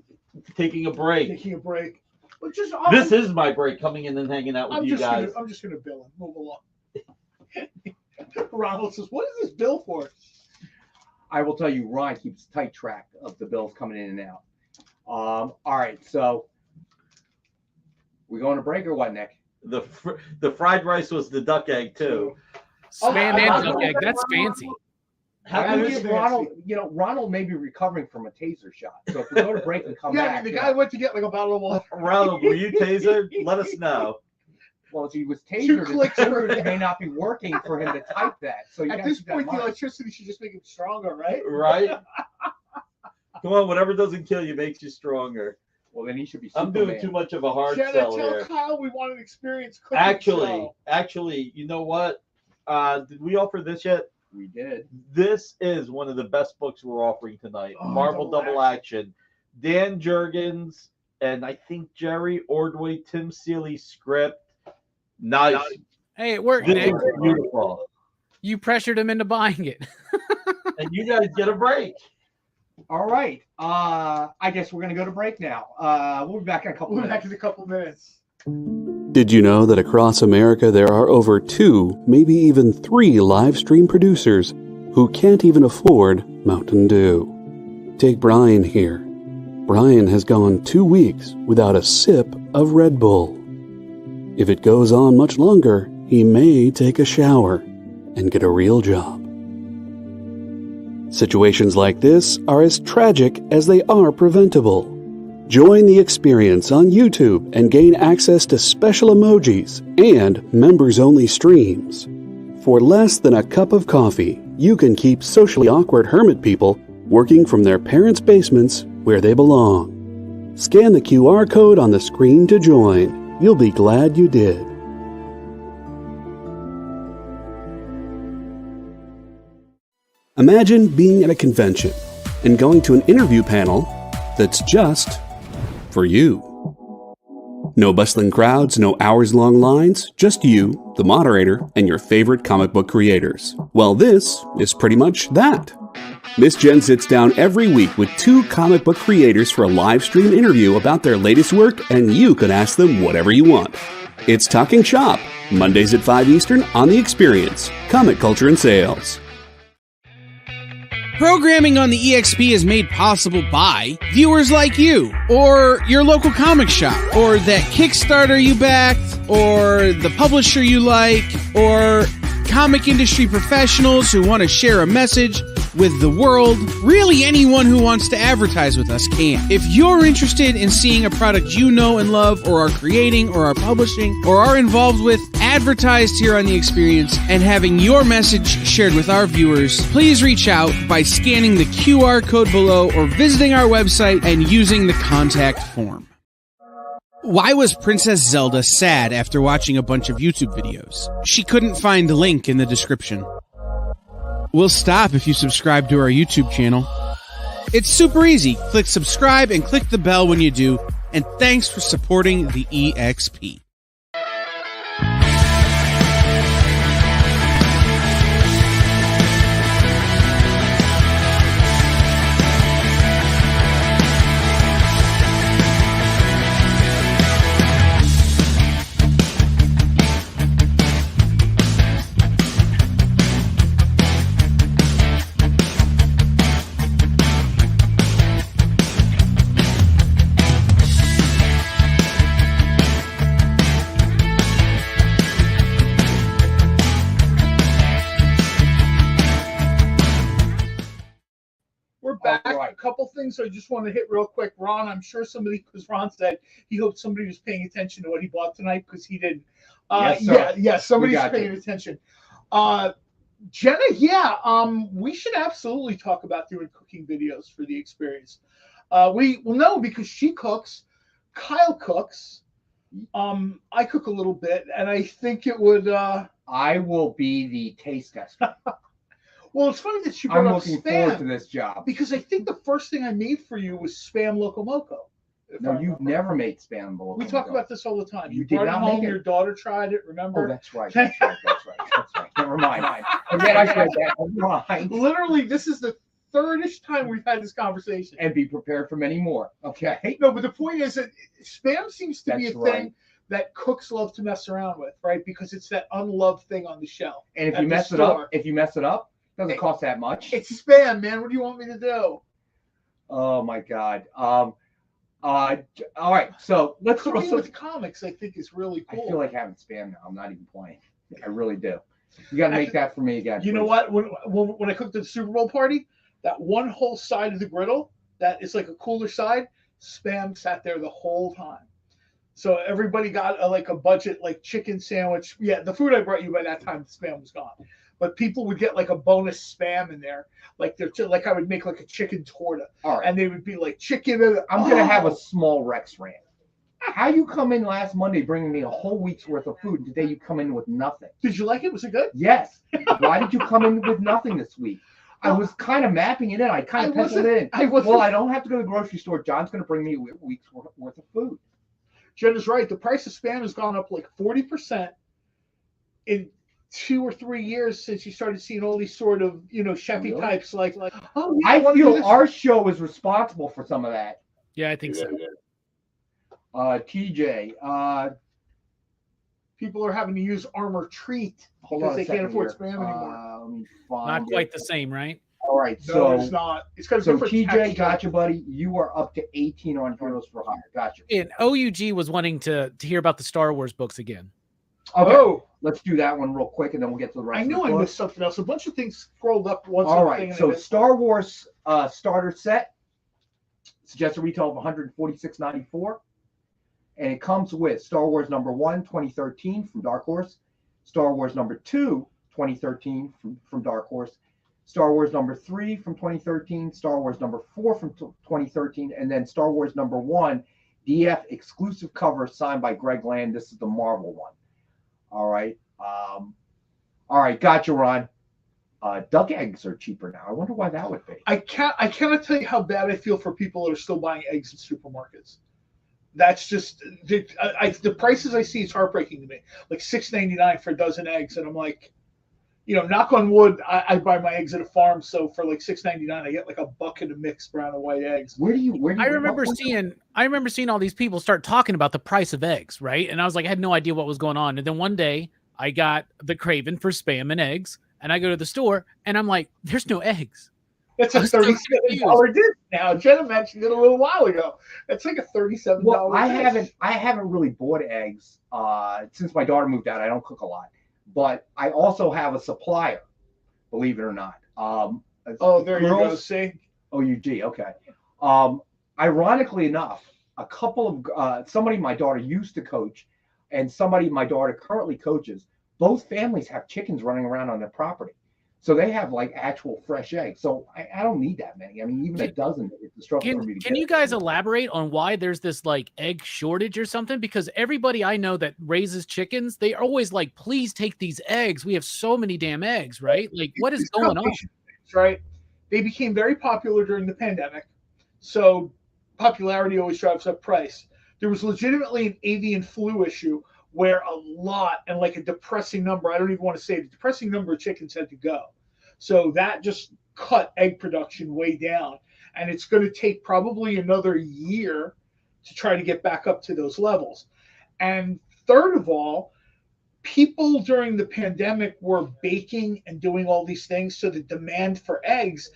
taking a break. Taking a break. Well, just This is my break, coming in and hanging out with you guys. I'm just gonna bill him. Move along. Ronald says, "What is this bill for?" I will tell you, Ron keeps tight track of the bills coming in and out. All right, so we going to break or what, Nick? The fried rice was the duck egg too. Spam I- and duck egg. That's fancy. How I can would we give fancy. Ronald, Ronald may be recovering from a taser shot. So if we go to break and come Yeah, I back, mean, the guy went to get like a bottle of water. Ronald, were you tasered? Let us know. well, if he was 2 tasered, clicks his were- fingers may not be working for him to type that. So you At gotta this keep that in point, the mind. electricity should just make him stronger, right? Right? Come on, whatever doesn't kill you makes you stronger. Well, then he should be. I'm Superman. doing too much of a hard Jenna, sell tell here. Kyle we want an experience cooking Actually, you know what? Did we offer this yet? We did. This is one of the best books we're offering tonight. Oh, Marvel Double Double Action. Dan Jurgens and I think Jerry Ordway, Tim Seeley's script. Nice. Hey, it worked, This Nick. is beautiful. You pressured him into buying it. And you guys get a break. All right. I guess we're gonna go to break now. We'll be back in a couple We'll be back minutes. in a couple minutes. Did you know that across America there are over 2, maybe even 3 live stream producers who can't even afford Mountain Dew? Take Brian here. Brian has gone 2 weeks without a sip of Red Bull. If it goes on much longer, he may take a shower and get a real job. Situations like this are as tragic as they are preventable. Join the experience on YouTube and gain access to special emojis and members-only streams. For less than a cup of coffee, you can keep socially awkward hermit people working from their parents' basements where they belong. Scan the QR code on the screen to join. You'll be glad you did. Imagine being at a convention and going to an interview panel that's just for you. No bustling crowds, no hours-long lines, just you, the moderator, and your favorite comic book creators. Well, this is pretty much that. Miss Jen sits down every week with 2 comic book creators for a live stream interview about their latest work, and you can ask them whatever you want. It's Talking Shop, Mondays at 5 Eastern on The Experience, Comic Culture and Sales. Programming on the EXP is made possible by viewers like you, or your local comic shop, or that Kickstarter you backed, or the publisher you like, or comic industry professionals who want to share a message with the world. Really, anyone who wants to advertise with us can. If you're interested in seeing a product you know and love, or are creating, or are publishing, or are involved with, advertised here on The Experience, and having your message shared with our viewers, please reach out by scanning the QR code below or visiting our website and using the contact form. Why was Princess Zelda sad after watching a bunch of YouTube videos? She couldn't find the link in the description. We'll stop if you subscribe to our YouTube channel. It's super easy. Click subscribe and click the bell when you do. And thanks for supporting the EXP. We're back. All right. A couple things I just want to hit real quick. Ron, I'm sure somebody, because Ron said he hoped somebody was paying attention to what he bought tonight because he didn't. Yes, sir. Yeah, somebody's got paying you. attention. Jenna, yeah, we should absolutely talk about doing cooking videos for the experience. Well, no, because she cooks, Kyle cooks, I cook a little bit, and I think it would. I will be the taste tester. Well, it's funny that you I'm brought up looking spam forward to this job. because I think the first thing I made for you was spam loco moco. No, you've never made spam bowl. We talk about this all the time. You You did brought it not home. make it. Your daughter tried it. Remember? Oh, that's right. That's right. That's right. That's right. Never mind. Forget I said that. Never mind. Literally, this is the thirdish time we've had this conversation. And be prepared for many more. Okay. No, but the point is that spam seems to be a That's right. thing that cooks love to mess around with, right? Because it's that unloved thing on the shelf. And if at you the mess it store. up, it doesn't cost that much. It's spam, man. What do you want me to do? Oh my God. All right. So let's Cooking also. with comics, I think, is really I cool. feel like having spam now. I'm not even playing. I really do. You got to make that for me again. You know what? When I cooked at the Super Bowl party, that one whole side of the griddle that is like a cooler side, spam sat there the whole time. So everybody got a budget like chicken sandwich. Yeah, the food I brought you by that time, the spam was gone. But people would get like a bonus spam in there, like I would make like a chicken torta, All right. and they would be like chicken. I'm gonna have a small Rex rant. How you come in last Monday bringing me a whole week's worth of food, and today you come in with nothing? Did you like it? Was it good? Yes. Why did you come in with nothing this week? I was kind of mapping it in. I kind of penciled it in. Well, I don't have to go to the grocery store. John's going to bring me a week's worth of food. Jen is right. The price of spam has gone up like 40% in 2 or 3 years since you started seeing all these sort of, chefy Really? types like, oh, yeah, I wanna do feel this? our show is responsible for some of that. Yeah, I think so. TJ, people are having to use Armor Treat hold because on they a can't second afford here. spam anymore. Let me find Not quite it. the same, right? All right, No, it's so not. It's got a so different TJ, texture. gotcha, buddy. You are up to 18 on Heroes for Hire. Gotcha. And OUG was wanting to hear about the Star Wars books again. Okay, Oh, let's do that one real quick, and then we'll get to the rest. I of knew the I book. missed something else. A bunch of things scrolled up once. All on the right, thing and so I missed Star Wars starter set suggests a retail of $146.94, and it comes with Star Wars number 1, 2013 from Dark Horse, Star Wars number 2, 2013 from Dark Horse, Star Wars number 3 from 2013, Star Wars number 4 from 2013, and then Star Wars number 1 DF exclusive cover signed by Greg Land. This is the Marvel one. All right. All right, gotcha, Ron. Duck eggs are cheaper now. I wonder why that would be. I cannot tell you how bad I feel for people that are still buying eggs in supermarkets. That's just the prices I see is heartbreaking to me. Like $6.99 for a dozen eggs, and I'm like, knock on wood, I buy my eggs at a farm, so for like $6.99 I get like a bucket of mixed brown and white eggs. Where do you I remember seeing all these people start talking about the price of eggs, right? And I was like, I had no idea what was going on. And then one day I got the craving for spam and eggs, and I go to the store and I'm like, there's no eggs. That's a $37 disc now. Jenna mentioned it a little while ago. It's like a $37. Well, I disc. haven't really bought eggs since my daughter moved out. I don't cook a lot, but I also have a supplier, believe it or not. Oh, there you go. See, OUG. Okay. Ironically enough, a couple of somebody my daughter used to coach, and somebody my daughter currently coaches. Both families have chickens running around on their property. So they have like actual fresh eggs. So I don't need that many. I mean, even a dozen, it's a struggle for me to get. Can you guys elaborate on why there's this like egg shortage or something? Because everybody I know that raises chickens, they are always like, please take these eggs. We have so many damn eggs, right? Like, what is going on? right? They became very popular during the pandemic. So popularity always drives up price. There was legitimately an avian flu issue where a lot, and like a depressing number, I don't even want to say, the depressing number of chickens had to go. So that just cut egg production way down. And it's going to take probably another year to try to get back up to those levels. And third of all, people during the pandemic were baking and doing all these things. So the demand for eggs,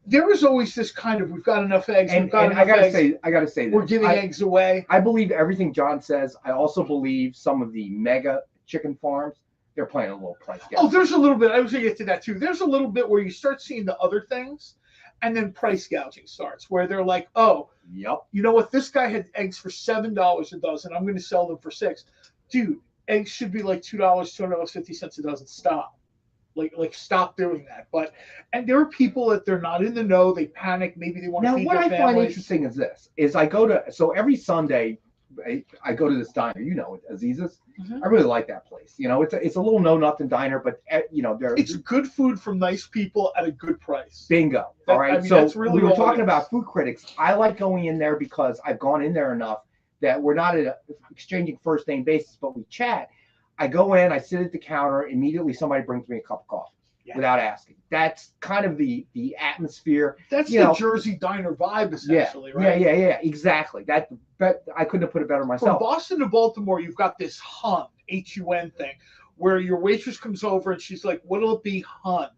there was always this kind of, we've got enough eggs. And I gotta say this. We're giving eggs away. I believe everything John says. I also believe some of the mega chicken farms, they're playing a little price game. Oh, there's a little bit. I was going to get to that too. There's a little bit where you start seeing the other things, and then price gouging starts, where they're like, oh, yep. You know what? This guy had eggs for $7 a dozen. I'm going to sell them for $6. Dude, eggs should be like $2, $2.50 a dozen. Stop. Like stop doing that. But and there are people that they're not in the know. They panic. Maybe they want to Now, feed what their I find families. interesting is this: is I go to so every Sunday, I go to this diner. You know, Aziz's. Mhm. I really like that place. You know, it's a little know nothing diner, but you know, It's good food from nice people at a good price. bingo. That- All right. I mean, So that's really we were all it talking is. about food critics. I like going in there because I've gone in there enough that we're not exchanging first name basis, but we chat. I go in, I sit at the counter. Immediately, somebody brings me a cup of coffee without asking. That's kind of the atmosphere. That's you the know, Jersey diner vibe, essentially, right? Yeah, exactly. But I couldn't have put it better From myself. Boston to Baltimore, you've got this hun, HUN thing, where your waitress comes over and she's like, "What'll it be, hun?"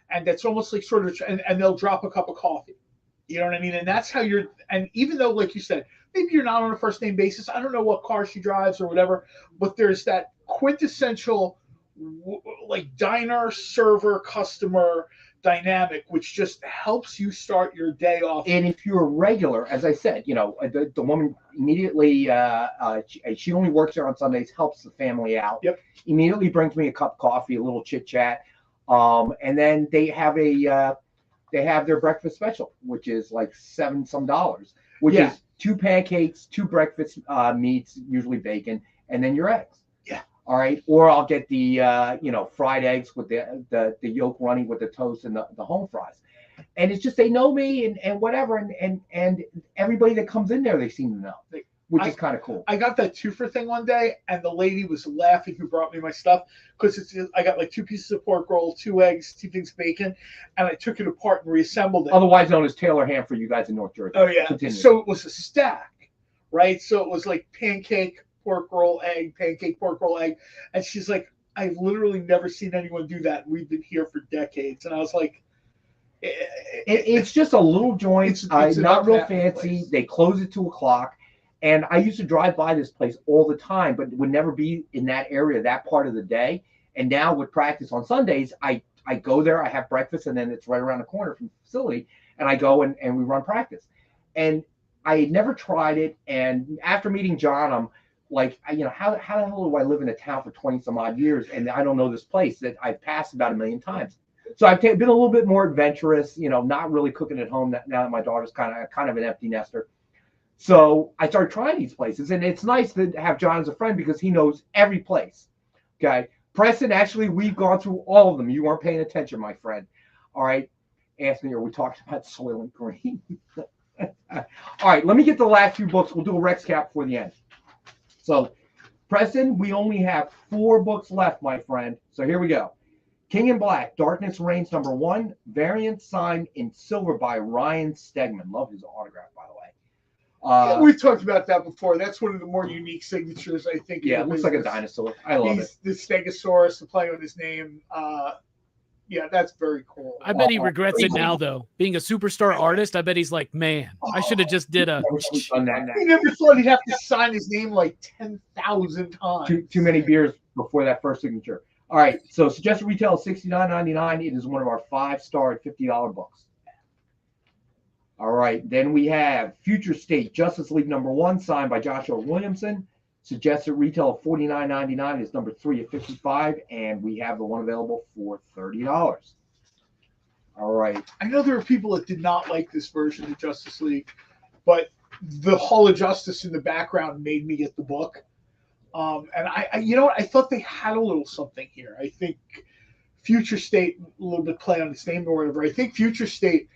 And that's almost like sort of, and they'll drop a cup of coffee. You know what I mean? And that's how you're. And even though, like you said, maybe you're not on a first name basis. I don't know what car she drives or whatever, but there's that quintessential like diner server customer dynamic, which just helps you start your day off. And if you're a regular, as I said, you know, the woman immediately, she only works there on Sundays, helps the family out. Yep. Immediately brings me a cup of coffee, a little chit chat, and then they have their breakfast special, which is like $7 some, which is 2 pancakes, 2 breakfast meats, usually bacon, and then your eggs. Yeah. All right. Or I'll get the fried eggs with the yolk running with the toast and the home fries. And it's just they know me and whatever, and everybody that comes in there they seem to know, which is kind of cool. I got that 2-for thing one day, and the lady was laughing who brought me my stuff because I got like 2 pieces of pork roll, 2 eggs, 2 things of bacon, and I took it apart and reassembled it. Otherwise known as Taylor ham for you guys in North Jersey. Oh yeah. Continue. So it was a stack, right? So it was like pancake, pork roll, egg, pancake, pork roll, egg, and she's like, "I've literally never seen anyone do that. We've been here for decades." And I was like, it's just a little joint, it's not real an fancy. place. They close at 2:00, and I used to drive by this place all the time, but would never be in that area that part of the day. And now with practice on Sundays, I go there, I have breakfast, and then it's right around the corner from the facility, and I go and we run practice. And I had never tried it, and after meeting John, I'm like, how the hell do I live in a town for 20 some odd years and I don't know this place that I've passed about 1 million times? So I've been a little bit more adventurous, not really cooking at home now that my daughter's kind of an empty nester. So I started trying these places, and it's nice to have John as a friend because he knows every place. Okay. Preston, actually, we've gone through all of them. You weren't paying attention, my friend. All right. Anthony, are we talking about Soylent Green? All right. Let me get the last few books. We'll do a Rex cap before the end. So, Preston, we only have 4 books left, my friend. So here we go. King in Black, Darkness Reigns, #1, variant signed in silver by Ryan Stegman. Love his autograph, by the way. We've talked about that before. That's one of the more unique signatures, I think. Yeah, it looks like a dinosaur. I love it. The Stegosaurus, the play on his name. Yeah, that's very cool. I bet he regrets it now, though. Being a superstar artist, I bet he's like, man, I should have just did a. He never thought he'd have to sign his name like 10,000 times. Too many beers before that first signature. All right, so suggested retail is $69.99. It is one of our 5-star $50 books. All right, then we have Future State Justice League #1, signed by Joshua Williamson. Suggested retail of $49.99 is #3 at $55, and we have the one available for $30. All right. I know there are people that did not like this version of Justice League, but the Hall of Justice in the background made me get the book. And I thought they had a little something here. I think Future State, a little bit play on its name or whatever. I think Future State,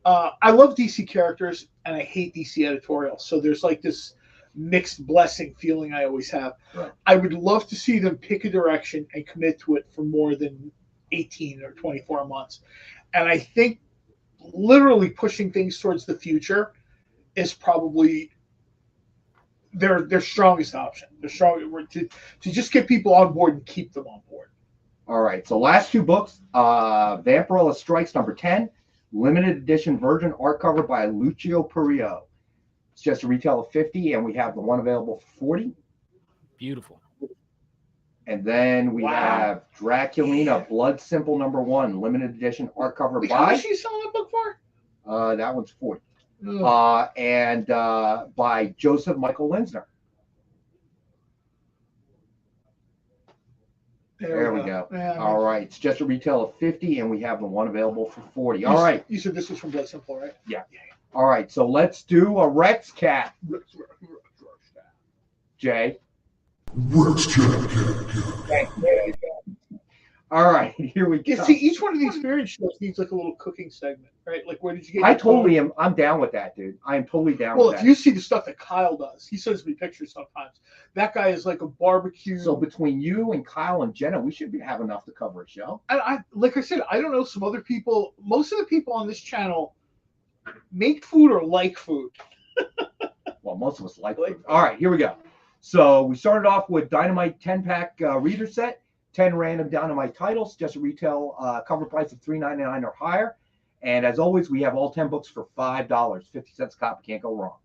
I love DC characters and I hate DC editorials. So there's like this mixed blessing feeling I always have. Right. I would love to see them pick a direction and commit to it for more than 18 or 24 months. And I think literally pushing things towards the future is probably their strongest option. They're strong to just get people on board and keep them on board. All right. So last 2 books, Vampirella Strikes #10, limited edition virgin art cover by Lucio Perillo. It's just a retail of $50, and we have the one available for $40. Beautiful. And then we have Draculina Blood Simple #1, limited edition art cover How by. much are you selling that book for? That one's $40. And by Joseph Michael Linsner. There we go. Yeah, All right. It's just a retail of 50, and we have the one available for 40. All right. You said this was from Blood Simple, right? Yeah. All right. So let's do a Rex Cat. Jay. Rex Cat. All right. Here we go. You see, each one of these experience shows needs like a little cooking segment, right? Like, where did you get? I your totally food? am. I'm down with that, dude. I am totally down Well, with if that. you see the stuff that Kyle does, he sends me pictures sometimes. That guy is like a barbecue. So between you and Kyle and Jenna, we should have enough to cover a show. And like I said, I don't know some other people. Most of the people on this channel make food or like food. Well, most of us like food. All right, here we go. So we started off with Dynamite 10-pack reader set, 10 random Dynamite titles, just a retail cover price of $3.99 or higher. And as always, we have all 10 books for $5, 50 cents a copy. Can't go wrong.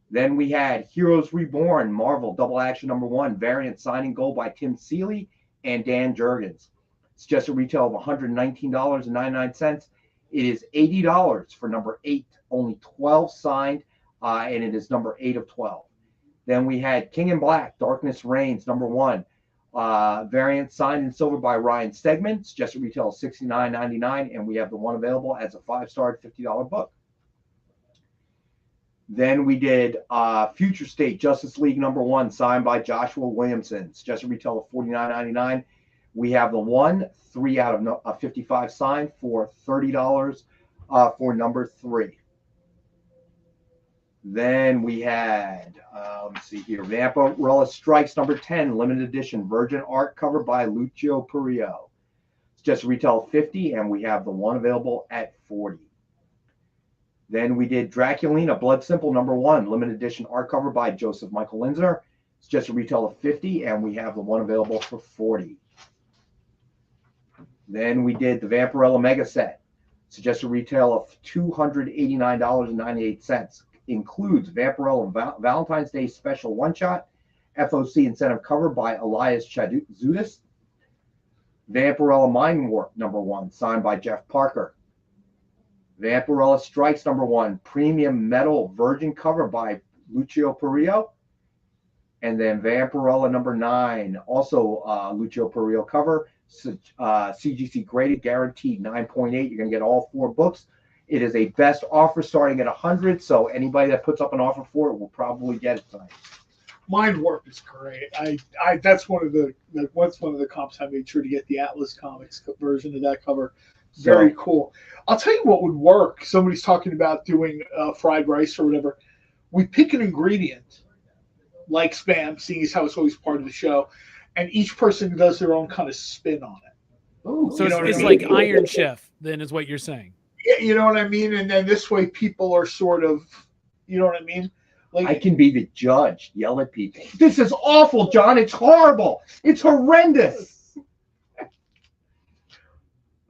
Then we had Heroes Reborn, Marvel, Double Action #1, variant signing gold by Tim Seeley and Dan Jurgens. It's just a retail of $119.99. It is $80 for number 8, only 12 signed, and it is number 8 of 12. Then we had King in Black, Darkness Reigns, #1, variant signed in silver by Ryan Stegman. It's just a retail of $69.99, and we have the one available as a 5-star $50 book. Then we did Future State Justice League #1, signed by Joshua Williamson. It's just a retail of $49.99. We have the 3 out of 55 signed for $30 for number 3. Then we had, let's see here, Vampirella Strikes #10, limited edition, Virgin art cover by Lucio Purio. It's just a retail of $50, and we have the one available at $40. Then we did Draculina, Blood Simple #1, limited edition art cover by Joseph Michael Linsner. It's just a retail of $50, and we have the one available for $40. Then we did the Vampirella Mega Set. It's just a retail of $289.98. Includes Vampirella Valentine's Day Special One-Shot, FOC incentive cover by Elias Chadudis. Vampirella Mind Warp #1, signed by Jeff Parker. Vampirella Strikes #1, premium metal virgin cover by Lucio Purio. And then Vampirella #9, also Lucio Purio cover, CGC graded, guaranteed 9.8. You're going to get all 4 books. It is a best offer starting at 100, so anybody that puts up an offer for it will probably get it tonight. Mind Warp is great. That's one of the comps I made sure to get the Atlas Comics version of that cover. Very cool. I'll tell you what would work. Somebody's talking about doing fried rice or whatever. We pick an ingredient like Spam, seeing as how it's always part of the show, and each person does their own kind of spin on it. Ooh, So it's like Iron Chef, then, is what you're saying. Yeah, you know what I mean? And then this way people are sort of, you know what I mean? Like, I can be the judge, yell at people. This is awful, John. It's horrible. It's horrendous.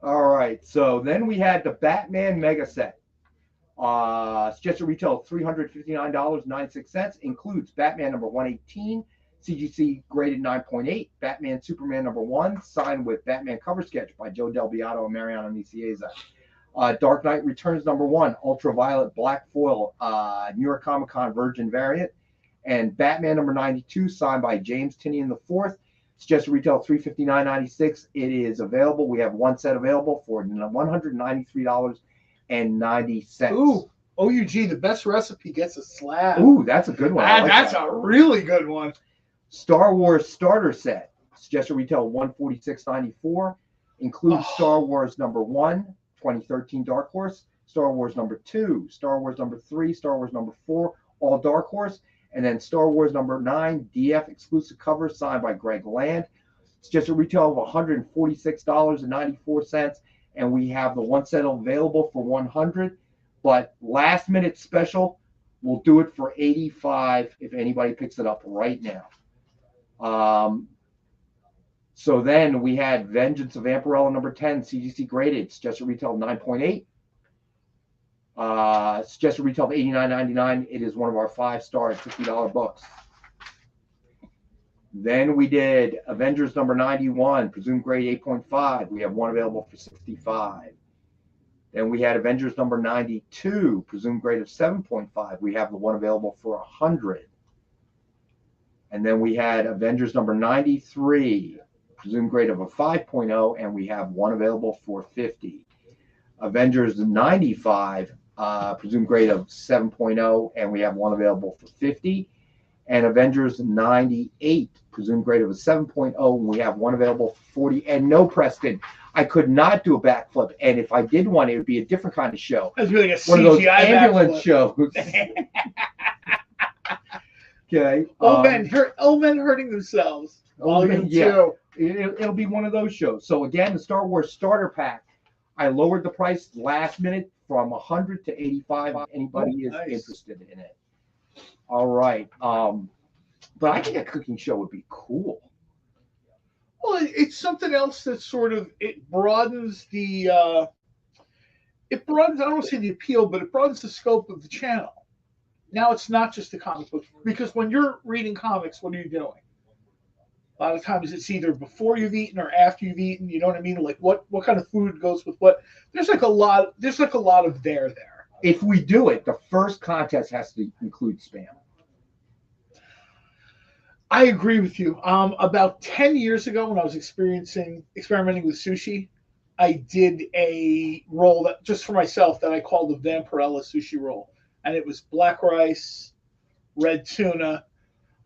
All right. So then we had the Batman Mega Set. It's just a retail of $359.96. Includes Batman #118, CGC graded 9.8, Batman Superman #1, signed with Batman cover sketch by Joe Del Beato and Mariano Nicieza. Dark Knight Returns #1, Ultraviolet Black Foil, New York Comic Con Virgin variant, and Batman #92, signed by James Tynion IV. It's just a retail of $359.96. It is available. We have one set available for $193.90. ooh, OUG, the best recipe gets a slab. Ooh, that's a good one. I like That's that. a really good one. Star Wars starter set. It's just a retail of $146.94. Includes Star Wars #1, 2013 Dark Horse, Star Wars #2, Star Wars #3, Star Wars #4, all Dark Horse, and then Star Wars #9, DF exclusive cover signed by Greg Land. It's just a retail of $146.94, and we have the one set available for $100. But last minute special, we'll do it for $85 if anybody picks it up right now. So then we had Vengeance of Vampirella #10, CGC graded. It's just a retail of 9.8. It's just a retail of $89.99. It is one of our 5-star $50 books. Then we did Avengers #91, presumed grade 8.5. We have one available for $65. Then we had Avengers #92, presumed grade of 7.5. We have the one available for $100. And then we had Avengers #93, presumed grade of a 5.0, and we have one available for 50. Avengers 95, presumed grade of 7.0, and we have one available for 50. And Avengers 98, presumed grade of a 7.0, and we have one available for 40. And no, Preston, I could not do a backflip. And if I did one, it would be a different kind of show. It would be like a One of those CGI ambulance backflip. shows. Okay. Old men hurting themselves. Volume Yeah. 2. It'll be one of those shows. So again, the Star Wars starter pack, I lowered the price last minute from 100 to 85. If anybody is nice. interested in it. All right. But I think a cooking show would be cool. Well, it's something else that sort of it broadens the I don't want to say the appeal, but it broadens the scope of the channel. Now it's not just a comic book, because when you're reading comics, what are you doing? A lot of times it's either before you've eaten or after you've eaten. You know what I mean? Like what kind of food goes with what? There's like a lot of there. If we do it, the first contest has to include spam. I agree with you. About 10 years ago, when I was experimenting with sushi, I did a roll that just for myself that I called the Vampirella sushi roll, and it was black rice, red tuna,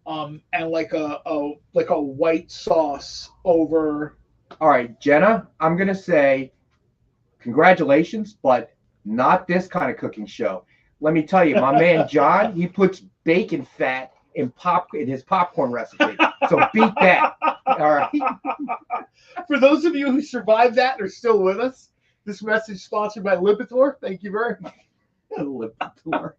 and like a white sauce over. All right, Jenna, I'm gonna say congratulations, but not this kind of cooking show. Let me tell you, my man John, he puts bacon fat in his popcorn recipe. So beat that. All right. For those of you who survived that and are still with us, this message is sponsored by Lipitor. Thank you very much. Lipitor.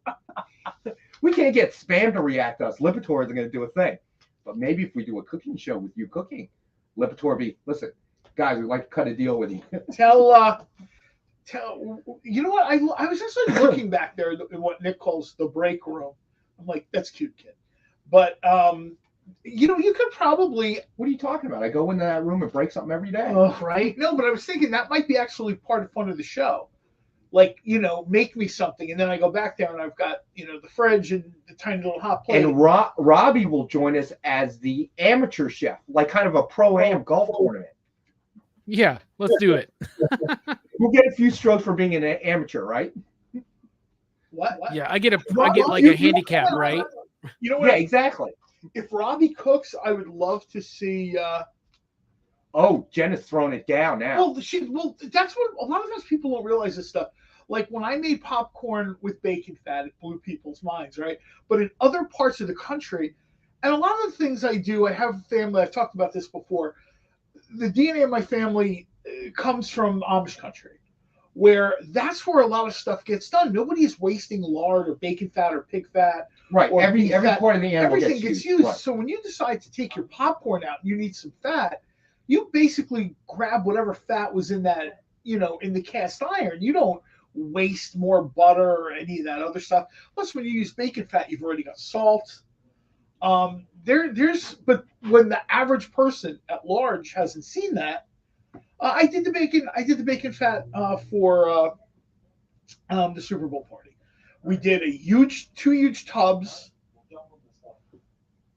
We can't get spam to react to us. Lipitor isn't going to do a thing. But maybe if we do a cooking show with you cooking, Lipitor listen, guys, we'd like to cut a deal with you. Tell you know what? I was actually looking back there in what Nick calls the break room. I'm like, that's cute, kid. But you could probably. What are you talking about? I go into that room and break something every day. Oh, right. No, but I was thinking that might be actually part of fun of the show. Like, make me something, and then I go back there and I've got, the fridge and the tiny little hot plate. And Robbie will join us as the amateur chef, like kind of a pro-am golf tournament. Yeah, let's do it. We'll get a few strokes for being an amateur, right? What? Yeah, I get like a handicap, right? You know what? Yeah, exactly. If Robbie cooks, I would love to see. Oh, Jenna's throwing it down now. Well, that's what a lot of times people don't realize this stuff. Like when I made popcorn with bacon fat, it blew people's minds, right? But in other parts of the country, and a lot of the things I do, I have family. I've talked about this before. The DNA of my family comes from Amish country, where that's where a lot of stuff gets done. Nobody is wasting lard or bacon fat or pig fat. Right. Or Every fat. part of the animal Everything gets used. Right. So when you decide to take your popcorn out, you need some fat. You basically grab whatever fat was in that, in the cast iron. You don't waste more butter or any of that other stuff. Plus, when you use bacon fat, you've already got salt. But when the average person at large hasn't seen that, I did the bacon fat for the Super Bowl party. We did two huge tubs.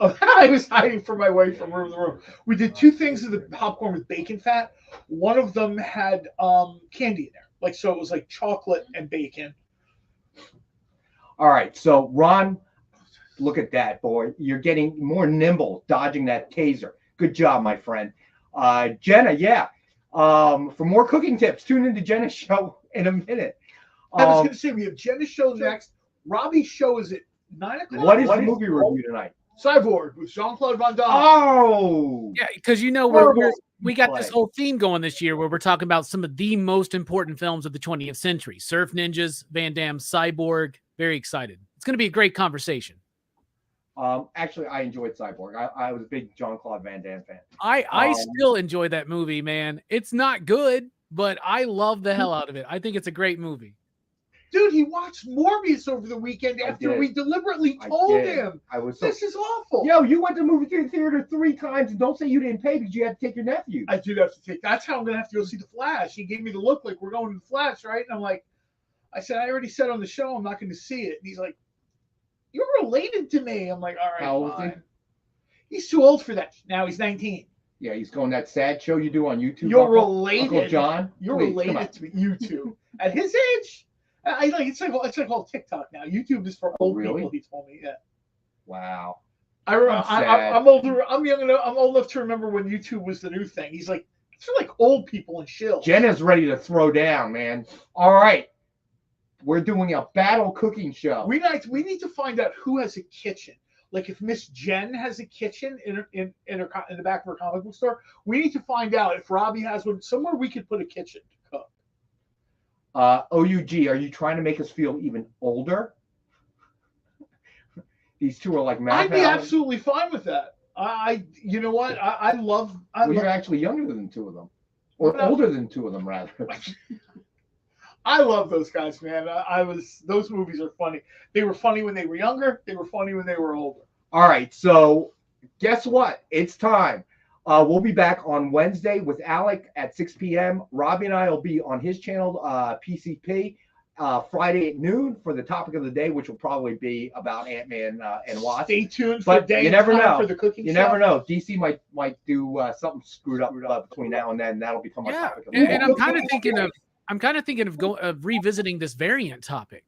I was hiding from my wife from room to room. We did two things of the popcorn with bacon fat. One of them had candy in there, so it was like chocolate and bacon. All right, so Ron, look at that, boy. You're getting more nimble, dodging that taser. Good job, my friend. Jenna, yeah. For more cooking tips, tune into Jenna's show in a minute. I was going to say we have Jenna's show next. Robbie's show is at 9 o'clock. What is the movie review tonight? Cyborg with Jean-Claude Van Damme. Oh, Yeah, because we got this whole theme going this year where we're talking about some of the most important films of the 20th century. Surf Ninjas, Van Damme, Cyborg. Very excited. It's going to be a great conversation. Actually, I enjoyed Cyborg. I was a big Jean-Claude Van Damme fan. I still enjoy that movie, man. It's not good, but I love the hell out of it. I think it's a great movie. Dude, he watched Morbius over the weekend after we deliberately told him. This is awful. Yo, you went to the movie theater 3 times, and don't say you didn't pay because you had to take your nephew. I did have to take. That's how I'm going to have to go see The Flash. He gave me the look like we're going to The Flash, right? And I'm like, I said, I already said on the show I'm not going to see it. And he's like, you're related to me. I'm like, all right, how old is he? He's too old for that. Now he's 19. Yeah, he's going that sad show you do on YouTube. You're Uncle related. John. You're Please, come on. related to YouTube. At his age, it's like all TikTok now. YouTube is for old really? people. He told me, yeah. Wow. I'm older. I'm young enough. I'm old enough to remember when YouTube was the new thing. He's like, it's for like old people and chill. Jenna's ready to throw down, man. All right. We're doing a battle cooking show. We need to find out who has a kitchen. Like if Miss Jen has a kitchen in the back of her comic book store, we need to find out if Robbie has one somewhere we could put a kitchen to cook. OUG, are you trying to make us feel even older? These two are like mad. I'd be absolutely fine with that. You know what? I love. You're actually younger than two of them, or older than two of them, rather. I love those guys, man. Those movies are funny. They were funny when they were younger. They were funny when they were older. All right, so guess what? It's time. We'll be back on Wednesday with Alec at 6 p.m. Robbie and I will be on his channel, PCP, Friday at noon for the topic of the day, which will probably be about Ant-Man and Wasp. Stay tuned for but day you never know. For the cooking you show. never know. DC might do something screwed up between now and then. That'll become our topic of the day. And I'm kind of thinking of revisiting this variant topic,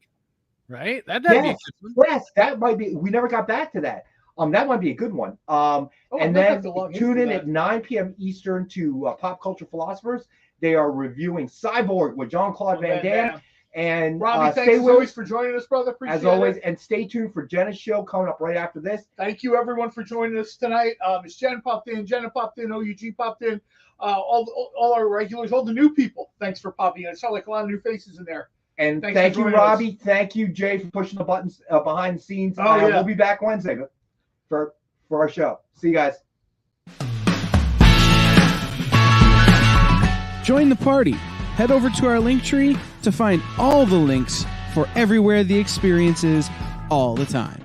right? That'd be a good one. Yes, that might be. We never got back to that. That might be a good one. And then tune in at 9 p.m. Eastern to Pop Culture Philosophers. They are reviewing Cyborg with Jean-Claude Van Damme. And Robbie, thanks as always for joining us, brother. Appreciate as always, it. And stay tuned for Jenna's show coming up right after this. Thank you, everyone, for joining us tonight. Miss Jen popped in, Jenna popped in, OUG popped in, all our regulars, all the new people. Thanks for popping in. It sounds like a lot of new faces in there. And thank you, Robbie. Thank you, Jay, for pushing the buttons behind the scenes. We'll be back Wednesday for our show. See you guys. Join the party. Head over to our link tree to find all the links for everywhere the experience is all the time.